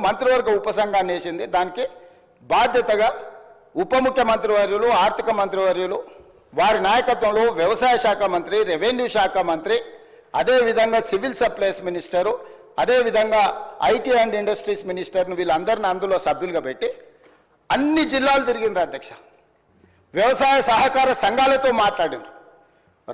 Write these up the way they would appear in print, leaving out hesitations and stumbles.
మంత్రివర్గ ఉపసంఘాన్ని వేసింది. దానికి బాధ్యతగా ఉప ముఖ్యమంత్రి వర్యులు, ఆర్థిక మంత్రి వర్యులు, వారి నాయకత్వంలో వ్యవసాయ శాఖ మంత్రి, రెవెన్యూ శాఖ మంత్రి, అదేవిధంగా సివిల్ సప్లైస్ మినిస్టరు, అదేవిధంగా ఐటీ అండ్ ఇండస్ట్రీస్ మినిస్టర్ను వీళ్ళందరినీ అందులో సభ్యులుగా పెట్టి అన్ని జిల్లాలు తిరిగిండ్రు అధ్యక్ష. వ్యవసాయ సహకార సంఘాలతో మాట్లాడిండ్రు,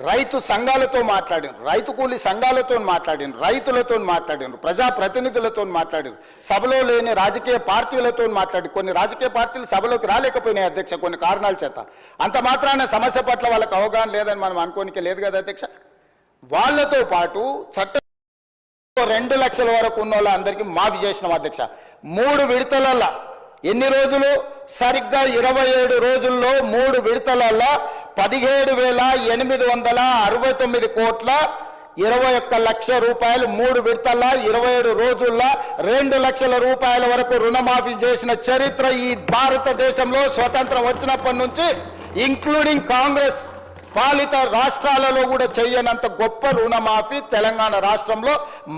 రైతు సంఘాలతో మాట్లాడిండ్రు, రైతు కూలీ సంఘాలతో మాట్లాడిండ్రు, రైతులతో మాట్లాడిండ్రు, ప్రజాప్రతినిధులతో మాట్లాడిండ్రు, సభలో లేని రాజకీయ పార్టీలతో మాట్లాడి కొన్ని రాజకీయ పార్టీలు సభలోకి రాలేకపోయినాయి అధ్యక్ష కొన్ని కారణాల చేత. అంత మాత్రాన సమస్య పట్ల వాళ్ళకి అవగాహన లేదని మనం అనుకోనికే లేదు కదా అధ్యక్ష. వాళ్ళతో పాటు చట్ట 2 లక్షల వరకు ఉన్న వాళ్ళందరికీ మాఫీ చేసినాం అధ్యక్ష. 3 విడతలలో ఎన్ని రోజులు? సరిగ్గా 27 రోజుల్లో 3 విడతలలో 17,869 కోట్ల 21 లక్షల రూపాయలు 3 విడతల్లో 27 రోజుల్లో 2 లక్షల రూపాయల వరకు రుణమాఫీ చేసిన చరిత్ర ఈ భారతదేశంలో స్వతంత్రం వచ్చినప్పటి నుంచి ఇంక్లూడింగ్ కాంగ్రెస్ పాలిత రాష్ట్రాలలో కూడా చేయనంత గొప్ప రుణమాఫీ తెలంగాణ రాష్ట్రంలో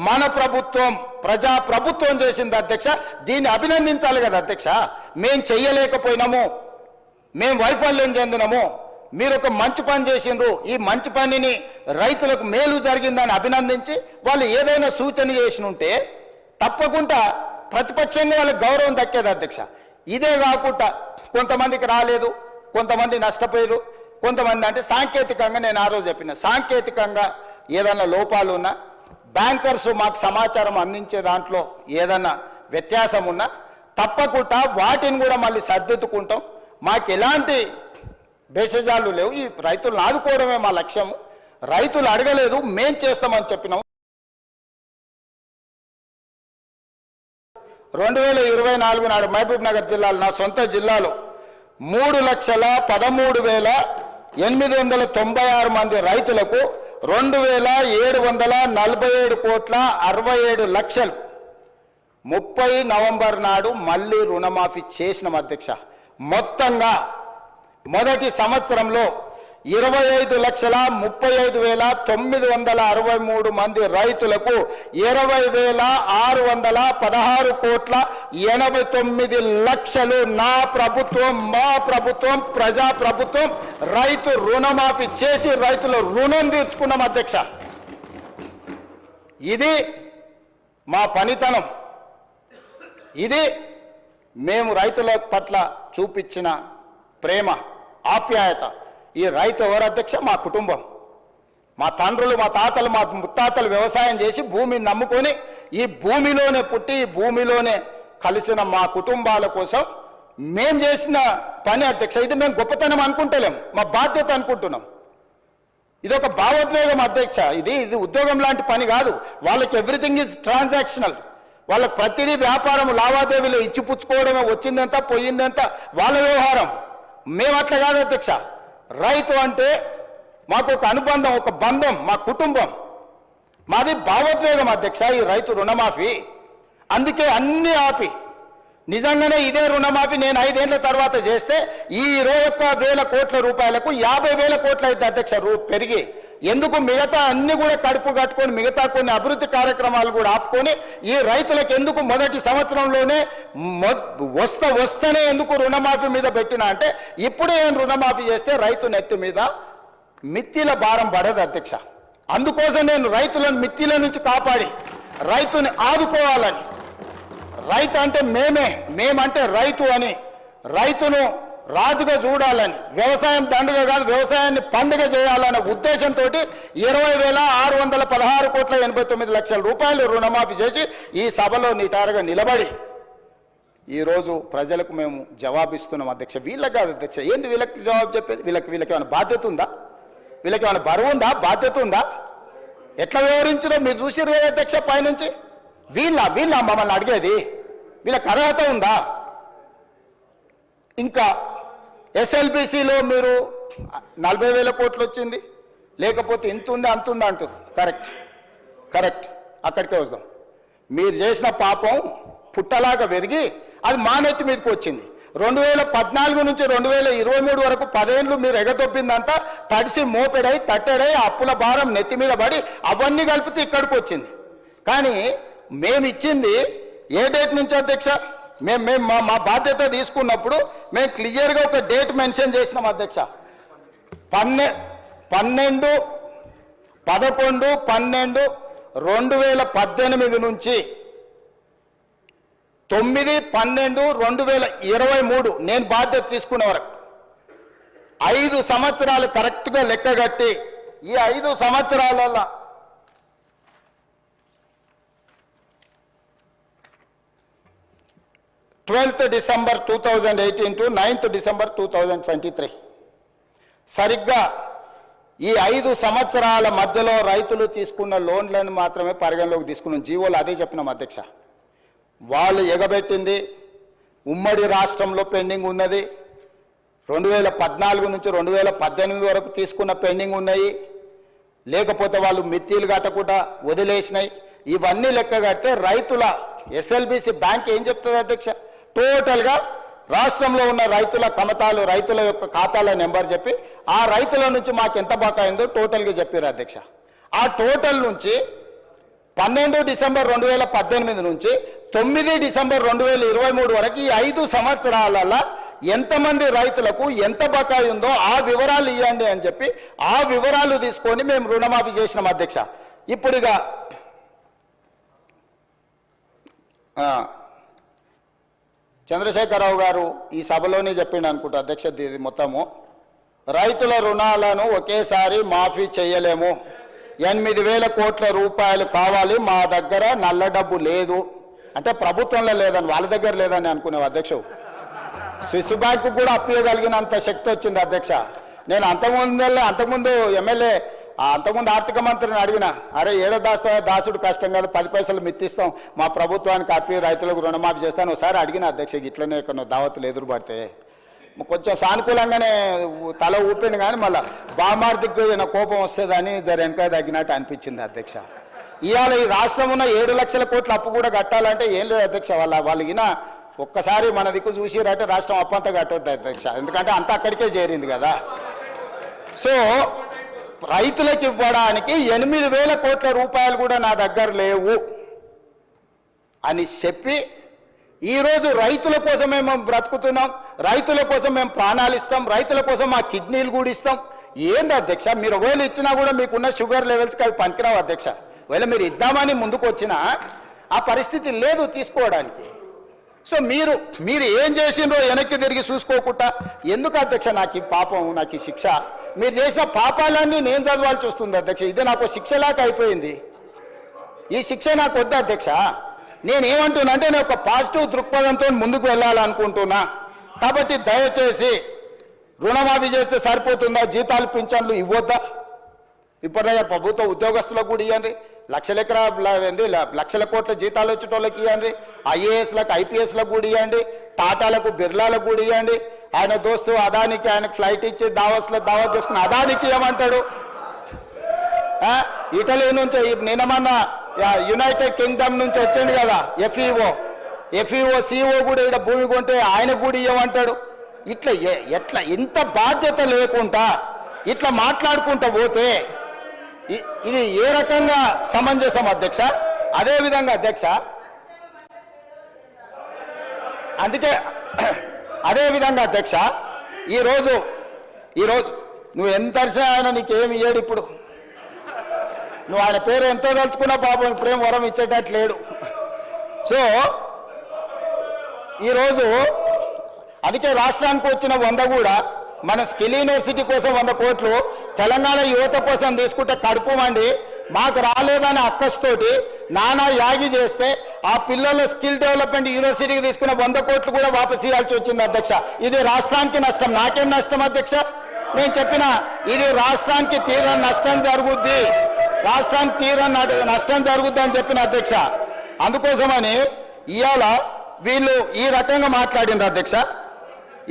మన ప్రభుత్వం, ప్రజా ప్రభుత్వం చేసింది అధ్యక్ష. దీన్ని అభినందించాలి కదా అధ్యక్ష. మేం చెయ్యలేకపోయినాము, మేం వైఫల్యం చెందినాము, మీరు ఒక మంచి పని చేసిండ్రు, ఈ మంచి పనిని రైతులకు మేలు జరిగిందని అభినందించి వాళ్ళు ఏదైనా సూచన చేసినుంటే తప్పకుండా ప్రతిపక్షంగా వాళ్ళకి గౌరవం దక్కేది అధ్యక్ష. ఇదే కాకుండా కొంతమందికి రాలేదు, కొంతమంది నష్టపోయారు, కొంతమంది అంటే సాంకేతికంగా నేను ఆ రోజు చెప్పిన సాంకేతికంగా ఏదైనా లోపాలు ఉన్నా, బ్యాంకర్స్ మాకు సమాచారం అందించే దాంట్లో ఏదైనా వ్యత్యాసం ఉన్నా తప్పకుండా వాటిని కూడా మళ్ళీ సర్దిద్దుకుంటాం. మాకు ఎలాంటి భేషజాలు లేవు, ఈ రైతులను ఆదుకోవడమే మా లక్ష్యము. రైతులు అడగలేదు, మేం చేస్తామని చెప్పినాం. 2024 నాడు మహబూబ్ నగర్ జిల్లాలో, నా సొంత జిల్లాలో 3,13,896 మంది రైతులకు 2,747 కోట్ల 67 లక్షలు 30 నవంబర్ నాడు మళ్ళీ రుణమాఫీ చేసినాం అధ్యక్ష. మొత్తంగా మొదటి సంవత్సరంలో 25,35,963 మంది రైతులకు 20,616 కోట్ల 89 లక్షలు నా ప్రభుత్వం, మా ప్రభుత్వం, ప్రజా ప్రభుత్వం రైతు రుణమాఫీ చేసి రైతుల రుణం తీర్చుకున్నాం అధ్యక్ష. ఇది మా పనితనం, ఇది మేము రైతుల పట్ల చూపించిన ప్రేమ, ఆప్యాయత. ఈ రైతు ఎవరు అధ్యక్ష? మా కుటుంబం, మా తండ్రులు, మా తాతలు, మా ముత్తాతలు వ్యవసాయం చేసి భూమిని నమ్ముకొని ఈ భూమిలోనే పుట్టి ఈ భూమిలోనే కలిసిన మా కుటుంబాల కోసం మేము చేసిన పని అధ్యక్ష. ఇది మేము గొప్పతనం అనుకుంటలేం, మా బాధ్యత అనుకుంటున్నాం. ఇది ఒక భావోద్వేగం అధ్యక్ష. ఇది ఉద్యోగం లాంటి పని కాదు. వాళ్ళకి ఎవ్రీథింగ్ ఈజ్ ట్రాన్సాక్షనల్. వాళ్ళకి ప్రతిదీ వ్యాపారం, లావాదేవీలు ఇచ్చిపుచ్చుకోవడమే, వచ్చిందంతా పోయిందంతా వాళ్ళ వ్యవహారం. మేము అట్లా కాదు అధ్యక్ష. రైతు అంటే మాకు ఒక అనుబంధం, ఒక బంధం, మా కుటుంబం, మాది భావోద్వేగం అధ్యక్ష ఈ రైతు రుణమాఫీ. అందుకే అన్ని ఆపి నిజంగానే ఇదే రుణమాఫీ నేను 5 ఏళ్ల తర్వాత చేస్తే ఈ 21,000 కోట్ల రూపాయలకు 50,000 కోట్లు అయితే అధ్యక్ష పెరిగి. ఎందుకు మిగతా అన్ని కూడా కడుపు కట్టుకొని మిగతా కొన్ని అభివృద్ధి కార్యక్రమాలు కూడా ఆపుకొని ఈ రైతులకు ఎందుకు మొదటి సంవత్సరంలోనే వస్తేనే ఎందుకు రుణమాఫీ మీద పెట్టినా అంటే ఇప్పుడే రుణమాఫీ చేస్తే రైతు నెత్తి మీద మిత్తిల భారం పడదు అధ్యక్ష. అందుకోసం నేను రైతులను మిత్తిల నుంచి కాపాడి రైతుని ఆదుకోవాలని, రైతు అంటే మేమంటే రైతు అని, రైతును రాజుగా చూడాలని, వ్యవసాయం దండగా కాదు వ్యవసాయాన్ని పండుగ చేయాలనే ఉద్దేశంతో 20,616 కోట్ల 89 లక్షల రూపాయలు రుణమాఫీ చేసి ఈ సభలో నిటారుగా నిలబడి ఈరోజు ప్రజలకు మేము జవాబిస్తున్నాం అధ్యక్ష. వీళ్ళకి కాదు అధ్యక్ష. ఏంది వీళ్ళకి జవాబు చెప్పేది? వీళ్ళకి ఏమైనా బాధ్యత ఉందా? వీళ్ళకి ఏమైనా బరువు ఉందా? బాధ్యత ఉందా? ఎట్లా వివరించడం మీరు చూసారు కదా అధ్యక్ష పైనుంచి. వీళ్ళ మమ్మల్ని అడిగేది? వీళ్ళకి అర్హత ఉందా? ఇంకా ఎస్ఎల్బిసిలో మీరు 40,000 కోట్లు వచ్చింది, లేకపోతే ఇంత ఉంది అంత ఉంది అంటారు. కరెక్ట్, అక్కడికే వస్తాం. మీరు చేసిన పాపం పుట్టలాగా పెరిగి అది మానెత్తి మీదకి వచ్చింది. 2014 నుంచి 2023 వరకు 10 ఏళ్ళు మీరు ఎగదొబ్బిందంతా తడిసి మోపెడై తట్టెడై అప్పుల భారం నెత్తి మీద పడి అవన్నీ కలిపితే ఇక్కడికి వచ్చింది. కానీ మేము ఇచ్చింది ఏ డేట్ నుంచి అధ్యక్ష? మేము మా బాధ్యత తీసుకున్నప్పుడు మేము క్లియర్గా ఒక డేట్ మెన్షన్ చేసినాం అధ్యక్ష. 11/12/2018 నుంచి 9/12/2023 నేను బాధ్యత తీసుకునే వరకు 5 సంవత్సరాలు కరెక్ట్గా లెక్కగట్టి ఈ 5 సంవత్సరాలలో 12th December 2018 to 9th December 2023 సరిగ్గా ఈ 5 సంవత్సరాల మధ్యలో రైతులు తీసుకున్న లోన్లను మాత్రమే పరిగణలోకి తీసుకున్నాం. జీవోలు అదే చెప్పినాం అధ్యక్ష. వాళ్ళు ఎగబెట్టింది ఉమ్మడి రాష్ట్రంలో పెండింగ్ ఉన్నది, 2014 నుంచి 2018 వరకు తీసుకున్న పెండింగ్ ఉన్నాయి, లేకపోతే వాళ్ళు మిత్తిలు కట్టకుండా వదిలేసినాయి. ఇవన్నీ లెక్క కడితే రైతుల ఎస్ఎల్బిసి బ్యాంక్ ఏం చెప్తుంది అధ్యక్ష? టోటల్గా రాష్ట్రంలో ఉన్న రైతుల కమతాలు, రైతుల యొక్క ఖాతాల నెంబర్ చెప్పి ఆ రైతుల నుంచి మాకు ఎంత బకాయిందో టోటల్గా చెప్పారు అధ్యక్ష. ఆ టోటల్ నుంచి 12 డిసెంబర్ 2018 నుంచి 9 డిసెంబర్ 2023 వరకు ఈ 5 సంవత్సరాలలో ఎంతమంది రైతులకు ఎంత బకాయి ఉందో ఆ వివరాలు ఇవ్వండి అని చెప్పి ఆ వివరాలు తీసుకొని మేము రుణమాఫీ చేసినాం అధ్యక్ష. ఇప్పుడుగా చంద్రశేఖరరావు గారు ఈ సభలోనే చెప్పిండు అనుకుంటా అధ్యక్ష, ఇది మొత్తము రైతుల రుణాలను ఒకేసారి మాఫీ చేయలేము, 8,000 కోట్ల రూపాయలు కావాలి, మా దగ్గర నల్ల డబ్బు లేదు అంటే ప్రభుత్వంలో లేదని వాళ్ళ దగ్గర లేదని అనుకునేవి అధ్యక్ష. స్విస్ బ్యాంకు కూడా అప్పియగలిగినంత శక్తి వచ్చింది అధ్యక్ష. నేను అంతకుముందు ఎమ్మెల్యే అంతకుముందు ఆర్థిక మంత్రిని అడిగిన, అరే ఏడో దాసుడు కష్టం కాదు, 10 పైసలు మిత్తిస్తాం, మా ప్రభుత్వానికి అప్పి రైతులకు రుణమాఫీ చేస్తాను ఒకసారి అడిగిన అధ్యక్ష. ఇట్లనే ఇక్కడ దావతులు ఎదురుపడితే కొంచెం సానుకూలంగానే తల ఊపిండు, కానీ మళ్ళీ బామార్దికి కోపం వస్తుందని జర వెనక తగ్గినట్టు అనిపించింది అధ్యక్ష. ఇవాళ ఈ రాష్ట్రం ఉన్న 7 లక్షల కోట్ల అప్పు కూడా కట్టాలంటే ఏం లేదు అధ్యక్ష. వాళ్ళకిన ఒక్కసారి మన దిక్కు చూసిరంటే రాష్ట్రం అప్పంతా కట్టవద్దు అధ్యక్ష, ఎందుకంటే అంతా అక్కడికే చేరింది కదా. సో రైతులకు ఇవ్వడానికి 8,000 కోట్ల రూపాయలు కూడా నా దగ్గర లేవు అని చెప్పి ఈరోజు రైతుల కోసమే మేము బ్రతుకుతున్నాం, రైతుల కోసం మేము ప్రాణాలు ఇస్తాం, రైతుల కోసం మా కిడ్నీలు కూడా ఇస్తాం. ఏంది అధ్యక్ష? మీరు ఒకవేళ ఇచ్చినా కూడా మీకున్న షుగర్ లెవెల్స్కి అవి పనికిరావు అధ్యక్ష. ఒకవేళ మీరు ఇద్దామని ముందుకు వచ్చినా ఆ పరిస్థితి లేదు తీసుకోవడానికి. సో మీరు ఏం చేసిండ్రో వెనక్కి తిరిగి చూసుకోకుండా ఎందుకు అధ్యక్ష నాకు ఈ పాపం, నాకు ఈ శిక్ష? మీరు చేసిన పాపాలన్నీ నేను చదవాల్సి వస్తుంది అధ్యక్ష. ఇది నాకు శిక్షలాగా అయిపోయింది. ఈ శిక్ష నాకు వద్దు అధ్యక్ష. నేనేమంటున్నా అంటే నేను ఒక పాజిటివ్ దృక్పథంతో ముందుకు వెళ్ళాలనుకుంటున్నా. కాబట్టి దయచేసి రుణమాఫీ చేస్తే సరిపోతుందా? జీతాలు పింఛన్లు ఇవ్వద్దా? ఇప్పటిదాకా ప్రభుత్వ ఉద్యోగస్తులకు కూడా ఇవ్వండి, లక్షల కోట్ల జీతాలు వచ్చేటోళ్ళకి ఇవ్వండి, ఐఏఎస్లకు ఐపీఎస్లకు కూడా ఇవ్వండి, టాటాలకు బిర్లాలకు కూడా ఇవ్వండి. ఆయన దోస్తు అదానికి ఆయనకు ఫ్లైట్ ఇచ్చి దావత్ చేసుకుని అదానికి ఇవ్వమంటాడు. ఇటలీ నుంచి నిన్నమన్న యునైటెడ్ కింగ్డమ్ నుంచి వచ్చింది కదా ఎఫ్ఈఓ సిఓ కూడా ఇక్కడ భూమి కొంటే ఆయనకు కూడా ఇవ్వమంటాడు. ఎట్లా ఇంత బాధ్యత లేకుండా ఇట్లా మాట్లాడుకుంటూ పోతే ఇది ఏ రకంగా సమంజసం అధ్యక్ష? అదేవిధంగా అధ్యక్ష, అందుకే అదేవిధంగా అధ్యక్ష ఈరోజు నువ్వు ఎంత అరిసినా ఆయన నీకేమి ఇయ్యాడు. ఇప్పుడు నువ్వు ఆయన పేరు ఎంతో తలుచుకున్నా పాపం ఇప్పుడేం వరం ఇచ్చేటట్టు లేడు. సో ఈరోజు అందుకే రాష్ట్రానికి వచ్చిన 100 కూడా మన స్కిల్ యూనివర్సిటీ కోసం 100 కోట్లు తెలంగాణ యువత కోసం తీసుకుంటే కడుపు మండి మాకు రాలేదని అక్కస్తోటి నానా యాగి చేస్తే ఆ పిల్లల స్కిల్ డెవలప్మెంట్ యూనివర్సిటీకి తీసుకున్న 100 కోట్లు కూడా వాపసు ఇవ్వాల్సి వచ్చింది అధ్యక్ష. ఇది రాష్ట్రానికి నష్టం. నాకేం నష్టం అధ్యక్ష? నేను చెప్పిన ఇది రాష్ట్రానికి తీరని నష్టం జరుగుద్ది, రాష్ట్రానికి తీరని నష్టం జరుగుద్ది అని చెప్పిన అధ్యక్ష. అందుకోసమని ఇవాళ వీళ్ళు ఈ రకంగా మాట్లాడిండ్రు అధ్యక్ష.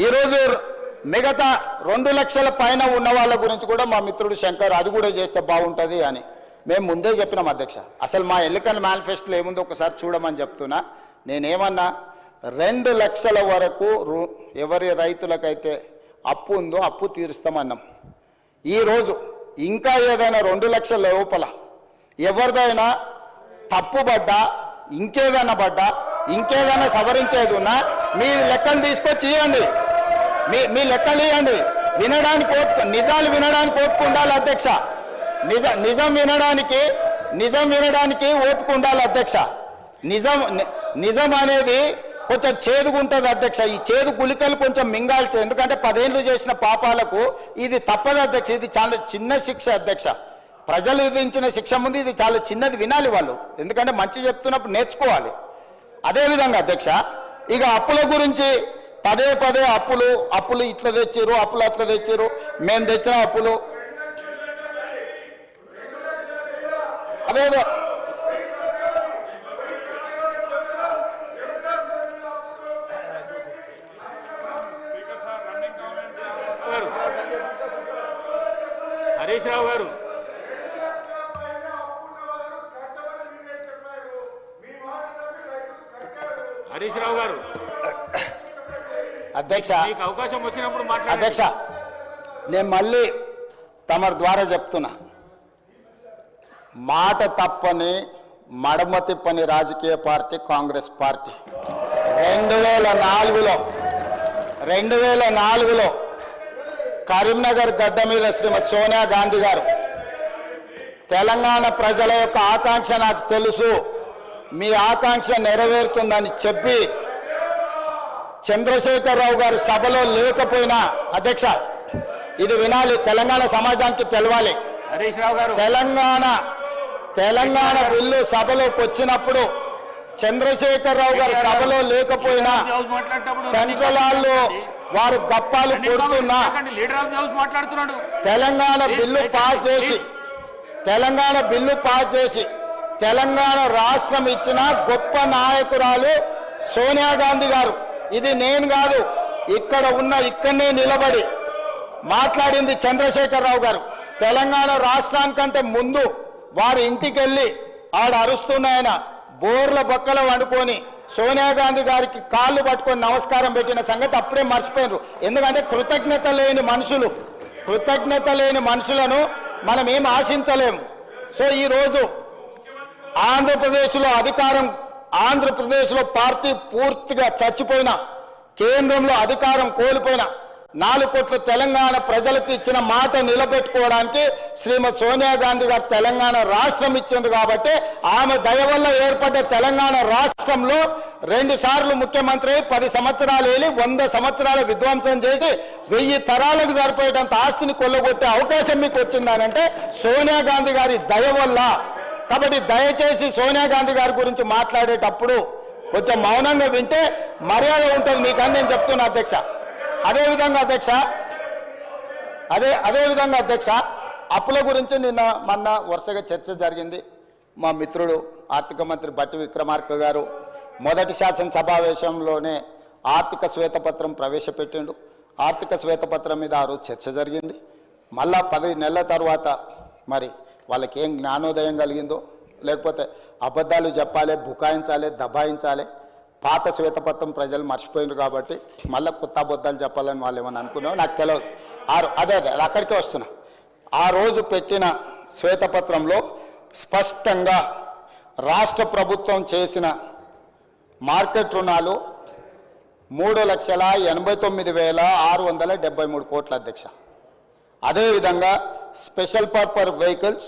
ఈరోజు మిగతా 2 లక్షల పైన ఉన్న వాళ్ళ గురించి కూడా మా మిత్రుడు శంకర్ అది కూడా చేస్తే బాగుంటుంది అని మేము ముందే చెప్పినాం అధ్యక్ష. అసలు మా ఎన్నికల మేనిఫెస్టోలో ఏముందో ఒకసారి చూడమని చెప్తున్నా. నేనేమన్నా 2 లక్షల వరకు ఎవరి రైతులకైతే అప్పు ఉందో అప్పు తీరుస్తామన్నాం. ఈరోజు ఇంకా ఏదైనా 2 లక్షల లోపల ఎవరిదైనా తప్పు పడ్డా ఇంకేదైనా పడ్డా ఇంకేదైనా సవరించేది ఉన్నా మీ లెక్కలు తీసుకొచ్చి ఇవ్వండి, మీ లెక్కలు ఇవ్వండి. వినడానికి నిజాలు వినడానికి ఓపిక ఉండాలి అధ్యక్ష. నిజం వినడానికి ఓపిక ఉండాలి అధ్యక్ష. నిజం అనేది కొంచెం చేదుగుంటుంది అధ్యక్ష. ఈ చేదు గుళికలు కొంచెం మింగాల్చే, ఎందుకంటే 10 ఏళ్ళు చేసిన పాపాలకు ఇది తప్పదు అధ్యక్ష. ఇది చాలా చిన్న శిక్ష అధ్యక్ష. ప్రజలు విధించిన శిక్ష ముందు ఇది చాలా చిన్నది, వినాలి వాళ్ళు, ఎందుకంటే మంచి చెప్తున్నప్పుడు నేర్చుకోవాలి. అదేవిధంగా అధ్యక్ష, ఇక అప్పుల గురించి పదే అప్పులు ఇట్లా తెచ్చారు, అప్పులు అట్లా తెచ్చారు, మేము తెచ్చిన అప్పులు అదేదో హరీష్ రావు గారు అధ్యక్ష, అవకాశం వచ్చినప్పుడు అధ్యక్ష నేను మళ్ళీ తమరి ద్వారా చెప్తున్నా, మాట తప్పని మడమ తిప్పని రాజకీయ పార్టీ కాంగ్రెస్ పార్టీ. 2004లో కరీంనగర్ గడ్డ మీద శ్రీమతి సోనియా గాంధీ గారు తెలంగాణ ప్రజల యొక్క ఆకాంక్ష నాకు తెలుసు, మీ ఆకాంక్ష నెరవేరుతుందని చెప్పి చంద్రశేఖరరావు గారు సభలో లేకపోయినా, అధ్యక్ష ఇది వినాలి, తెలంగాణ సమాజానికి తెలవాలి, హరీష్ రావు గారు తెలంగాణ బిల్లు సభలోకి వచ్చినప్పుడు చంద్రశేఖరరావు గారు సభలో లేకపోయినా సెంట్రల్ హాల్లో వారు గప్పాలు కొడుతున్నా తెలంగాణ బిల్లు పాస్ చేసి తెలంగాణ రాష్ట్రం ఇచ్చిన గొప్ప నాయకురాలు సోనియా గాంధీ గారు. ఇది నేను కాదు, ఇక్కడనే నిలబడి మాట్లాడింది చంద్రశేఖరరావు గారు. తెలంగాణ రాష్ట్రానికంటే ముందు వారి ఇంటికి వెళ్ళి ఆడ అరుస్తున్నాయన బోర్ల బొక్కల వండుకొని సోనియా గాంధీ గారికి కాళ్ళు పట్టుకొని నమస్కారం పెట్టిన సంగతి అప్పుడే మర్చిపోయినారు. ఎందుకంటే కృతజ్ఞత లేని మనుషులను మనం ఏం ఆశించలేము. సో ఈరోజు ఆంధ్రప్రదేశ్లో పార్టీ పూర్తిగా చచ్చిపోయిన, కేంద్రంలో అధికారం కోల్పోయిన 4 కోట్ల తెలంగాణ ప్రజలకు ఇచ్చిన మాట నిలబెట్టుకోవడానికి శ్రీమతి సోనియా గాంధీ గారు తెలంగాణ రాష్ట్రం ఇచ్చింది. కాబట్టి ఆమె దయ వల్ల ఏర్పడ్డ తెలంగాణ రాష్ట్రంలో 2 సార్లు ముఖ్యమంత్రి 10 సంవత్సరాలు వెళ్ళి 100 సంవత్సరాల విధ్వంసం చేసి 1000 తరాలకు సరిపోయేటంత ఆస్తిని కొల్లగొట్టే అవకాశం మీకు వచ్చిందనంటే సోనియా గాంధీ గారి దయ వల్ల. కాబట్టి దయచేసి సోనియా గాంధీ గారి గురించి మాట్లాడేటప్పుడు కొంచెం మౌనంగా వింటే మర్యాద ఉంటుంది మీకని నేను చెప్తున్నా అధ్యక్ష. అదేవిధంగా అధ్యక్ష అప్పుల గురించి మొన్న వరుసగా చర్చ జరిగింది. మా మిత్రుడు ఆర్థిక మంత్రి బట్టి విక్రమార్క గారు మొదటి శాసనసభావేశంలోనే ఆర్థిక శ్వేతపత్రం ప్రవేశపెట్టిండు. ఆర్థిక శ్వేతపత్రం మీద ఆ రోజు చర్చ జరిగింది. మళ్ళా 10 నెలల తర్వాత మరి వాళ్ళకి ఏం జ్ఞానోదయం కలిగిందో, లేకపోతే అబద్ధాలు చెప్పాలి, బుకాయించాలి, దబాయించాలి, పాత శ్వేతపత్రం ప్రజలు మర్చిపోయినారు కాబట్టి మళ్ళీ కొత్త అబద్ధాలు చెప్పాలని వాళ్ళు ఏమని అనుకున్నారో నాకు తెలియదు. అదే అక్కడికే వస్తున్నా. ఆ రోజు పెట్టిన శ్వేతపత్రంలో స్పష్టంగా రాష్ట్ర ప్రభుత్వం చేసిన మార్కెట్ రుణాలు 3,89,673 కోట్ల అధ్యక్ష. అదేవిధంగా special purpose vehicles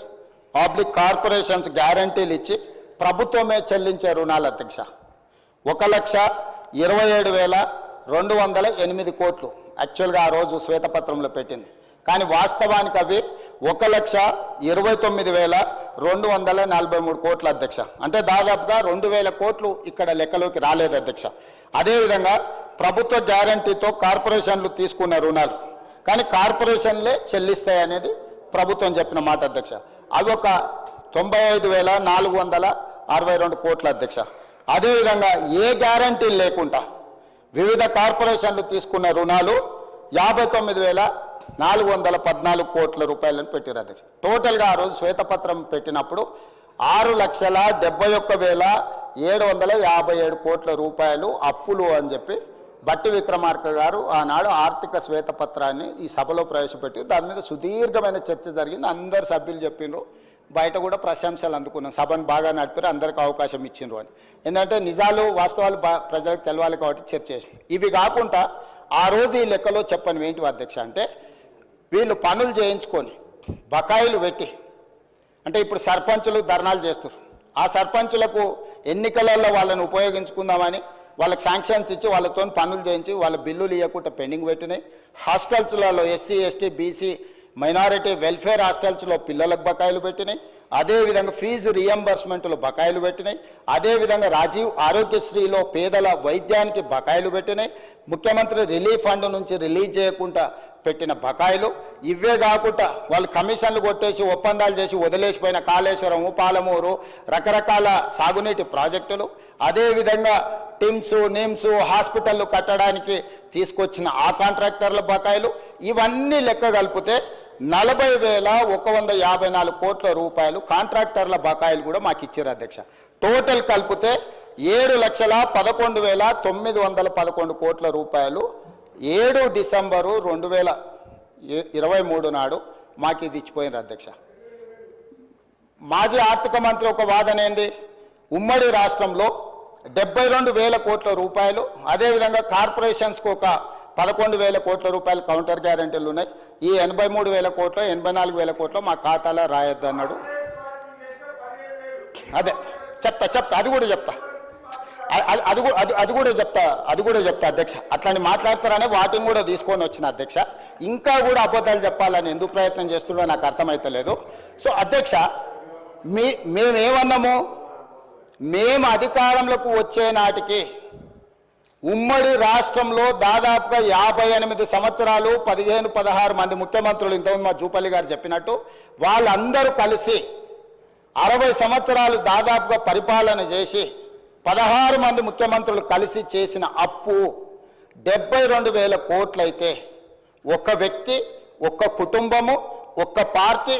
public corporations గ్యారంటీలు ఇచ్చి ప్రభుత్వమే చెల్లించే రుణాలు అధ్యక్ష 1,27,208 కోట్లు యాక్చువల్గా ఆ రోజు శ్వేతపత్రంలో పెట్టింది. కానీ వాస్తవానికి అవి 1,29,243 కోట్ల అధ్యక్ష. అంటే దాదాపుగా 2,000 కోట్లు ఇక్కడ లెక్కలోకి రాలేదు అధ్యక్ష. అదేవిధంగా ప్రభుత్వ గ్యారంటీతో కార్పొరేషన్లు తీసుకున్న రుణాలు కానీ కార్పొరేషన్లే చెల్లిస్తాయి అనేది ప్రభుత్వం చెప్పిన మాట అధ్యక్ష. అవి ఒక 95,462 కోట్ల అధ్యక్ష. అదేవిధంగా ఏ గ్యారంటీలు లేకుండా వివిధ కార్పొరేషన్లు తీసుకున్న రుణాలు 59,414 కోట్ల రూపాయలను పెట్టారు అధ్యక్ష. టోటల్గా ఆ రోజు శ్వేతపత్రం పెట్టినప్పుడు 6,71,757 కోట్ల రూపాయలు అప్పులు అని చెప్పి బట్టి విక్రమార్క గారు ఆనాడు ఆర్థిక శ్వేతపత్రాన్ని ఈ సభలో ప్రవేశపెట్టి దాని మీద సుదీర్ఘమైన చర్చ జరిగింది. అందరు సభ్యులు చెప్పిండ్రు, బయట కూడా ప్రశంసలు అందుకున్నాం, సభను బాగా నడిపారు, అందరికీ అవకాశం ఇచ్చిండ్రు అని. ఎందుకంటే నిజాలు వాస్తవాలు ప్రజలకు తెలవాలి కాబట్టి చర్చ చేసినాం. ఇవి కాకుండా ఆ రోజు ఈ లెక్కలో చెప్పనివి ఏంటి అధ్యక్ష అంటే, వీళ్ళు పనులు చేయించుకొని బకాయిలు పెట్టి, అంటే ఇప్పుడు సర్పంచులు ధర్నాలు చేస్తారు, ఆ సర్పంచులకు ఎన్నికలలో వాళ్ళని ఉపయోగించుకుందామని వాళ్ళకి శాంక్షన్స్ ఇచ్చి వాళ్ళతో పనులు చేయించి వాళ్ళ బిల్లులు ఇవ్వకుండా పెండింగ్ పెట్టినాయి. హాస్టల్స్లలో SC ST BC minority welfare హాస్టల్స్లో పిల్లలకు బకాయిలు పెట్టినాయి. అదేవిధంగా ఫీజు రియంబర్స్మెంట్లు బకాయిలు పెట్టినాయి. అదేవిధంగా రాజీవ్ ఆరోగ్యశ్రీలో పేదల వైద్యానికి బకాయిలు పెట్టినాయి. ముఖ్యమంత్రి రిలీఫ్ ఫండ్ నుంచి రిలీజ్ చేయకుండా పెట్టిన బకాయిలు. ఇవే కాకుండా వాళ్ళు కమిషన్లు కొట్టేసి ఒప్పందాలు చేసి వదిలేసిపోయిన కాళేశ్వరం, పాలమూరు, రకరకాల సాగునీటి ప్రాజెక్టులు, అదేవిధంగా టిమ్స్ నిమ్స్ హాస్పిటళ్ళు కట్టడానికి తీసుకొచ్చిన ఆ కాంట్రాక్టర్ల బకాయిలు, ఇవన్నీ లెక్క కలిపితే 40,154 కోట్ల రూపాయలు కాంట్రాక్టర్ల బకాయిలు కూడా మాకు ఇచ్చారు అధ్యక్ష. టోటల్ కలిపితే 7,11,911 కోట్ల రూపాయలు 7 డిసెంబరు 2023 నాడు మాకు ఇది ఇచ్చిపోయినారు అధ్యక్ష. మాజీ ఆర్థిక మంత్రి ఒక వాదన ఏంది, ఉమ్మడి రాష్ట్రంలో 72,000 కోట్ల రూపాయలు, అదేవిధంగా కార్పొరేషన్స్కి ఒక 11,000 కోట్ల రూపాయలు కౌంటర్ గ్యారెంటీలు ఉన్నాయి. ఈ 83,000 కోట్లు 84,000 కోట్లు మా ఖాతాలో రాయొద్దు అన్నాడు. అదే చెప్తా అది కూడా చెప్తా అది కూడా చెప్తా అధ్యక్ష. అట్లాంటి మాట్లాడతారనే వాటిని కూడా తీసుకొని వచ్చిన అధ్యక్ష. ఇంకా కూడా అబద్ధాలు చెప్పాలని ఎందుకు ప్రయత్నం చేస్తున్నాడో నాకు అర్థమైతలేదు. సో అధ్యక్ష, మేమేమన్నాము, మేము అధికారంలోకి వచ్చే నాటికి ఉమ్మడి రాష్ట్రంలో దాదాపుగా 58 సంవత్సరాలు 15-16 మంది ముఖ్యమంత్రులు, ఇంతకుముందు మా జూపల్లి గారు చెప్పినట్టు, వాళ్ళందరూ కలిసి 60 సంవత్సరాలు దాదాపుగా పరిపాలన చేసి 16 మంది ముఖ్యమంత్రులు కలిసి చేసిన అప్పు 72,000 కోట్లయితే, ఒక వ్యక్తి, ఒక్క కుటుంబము, ఒక్క పార్టీ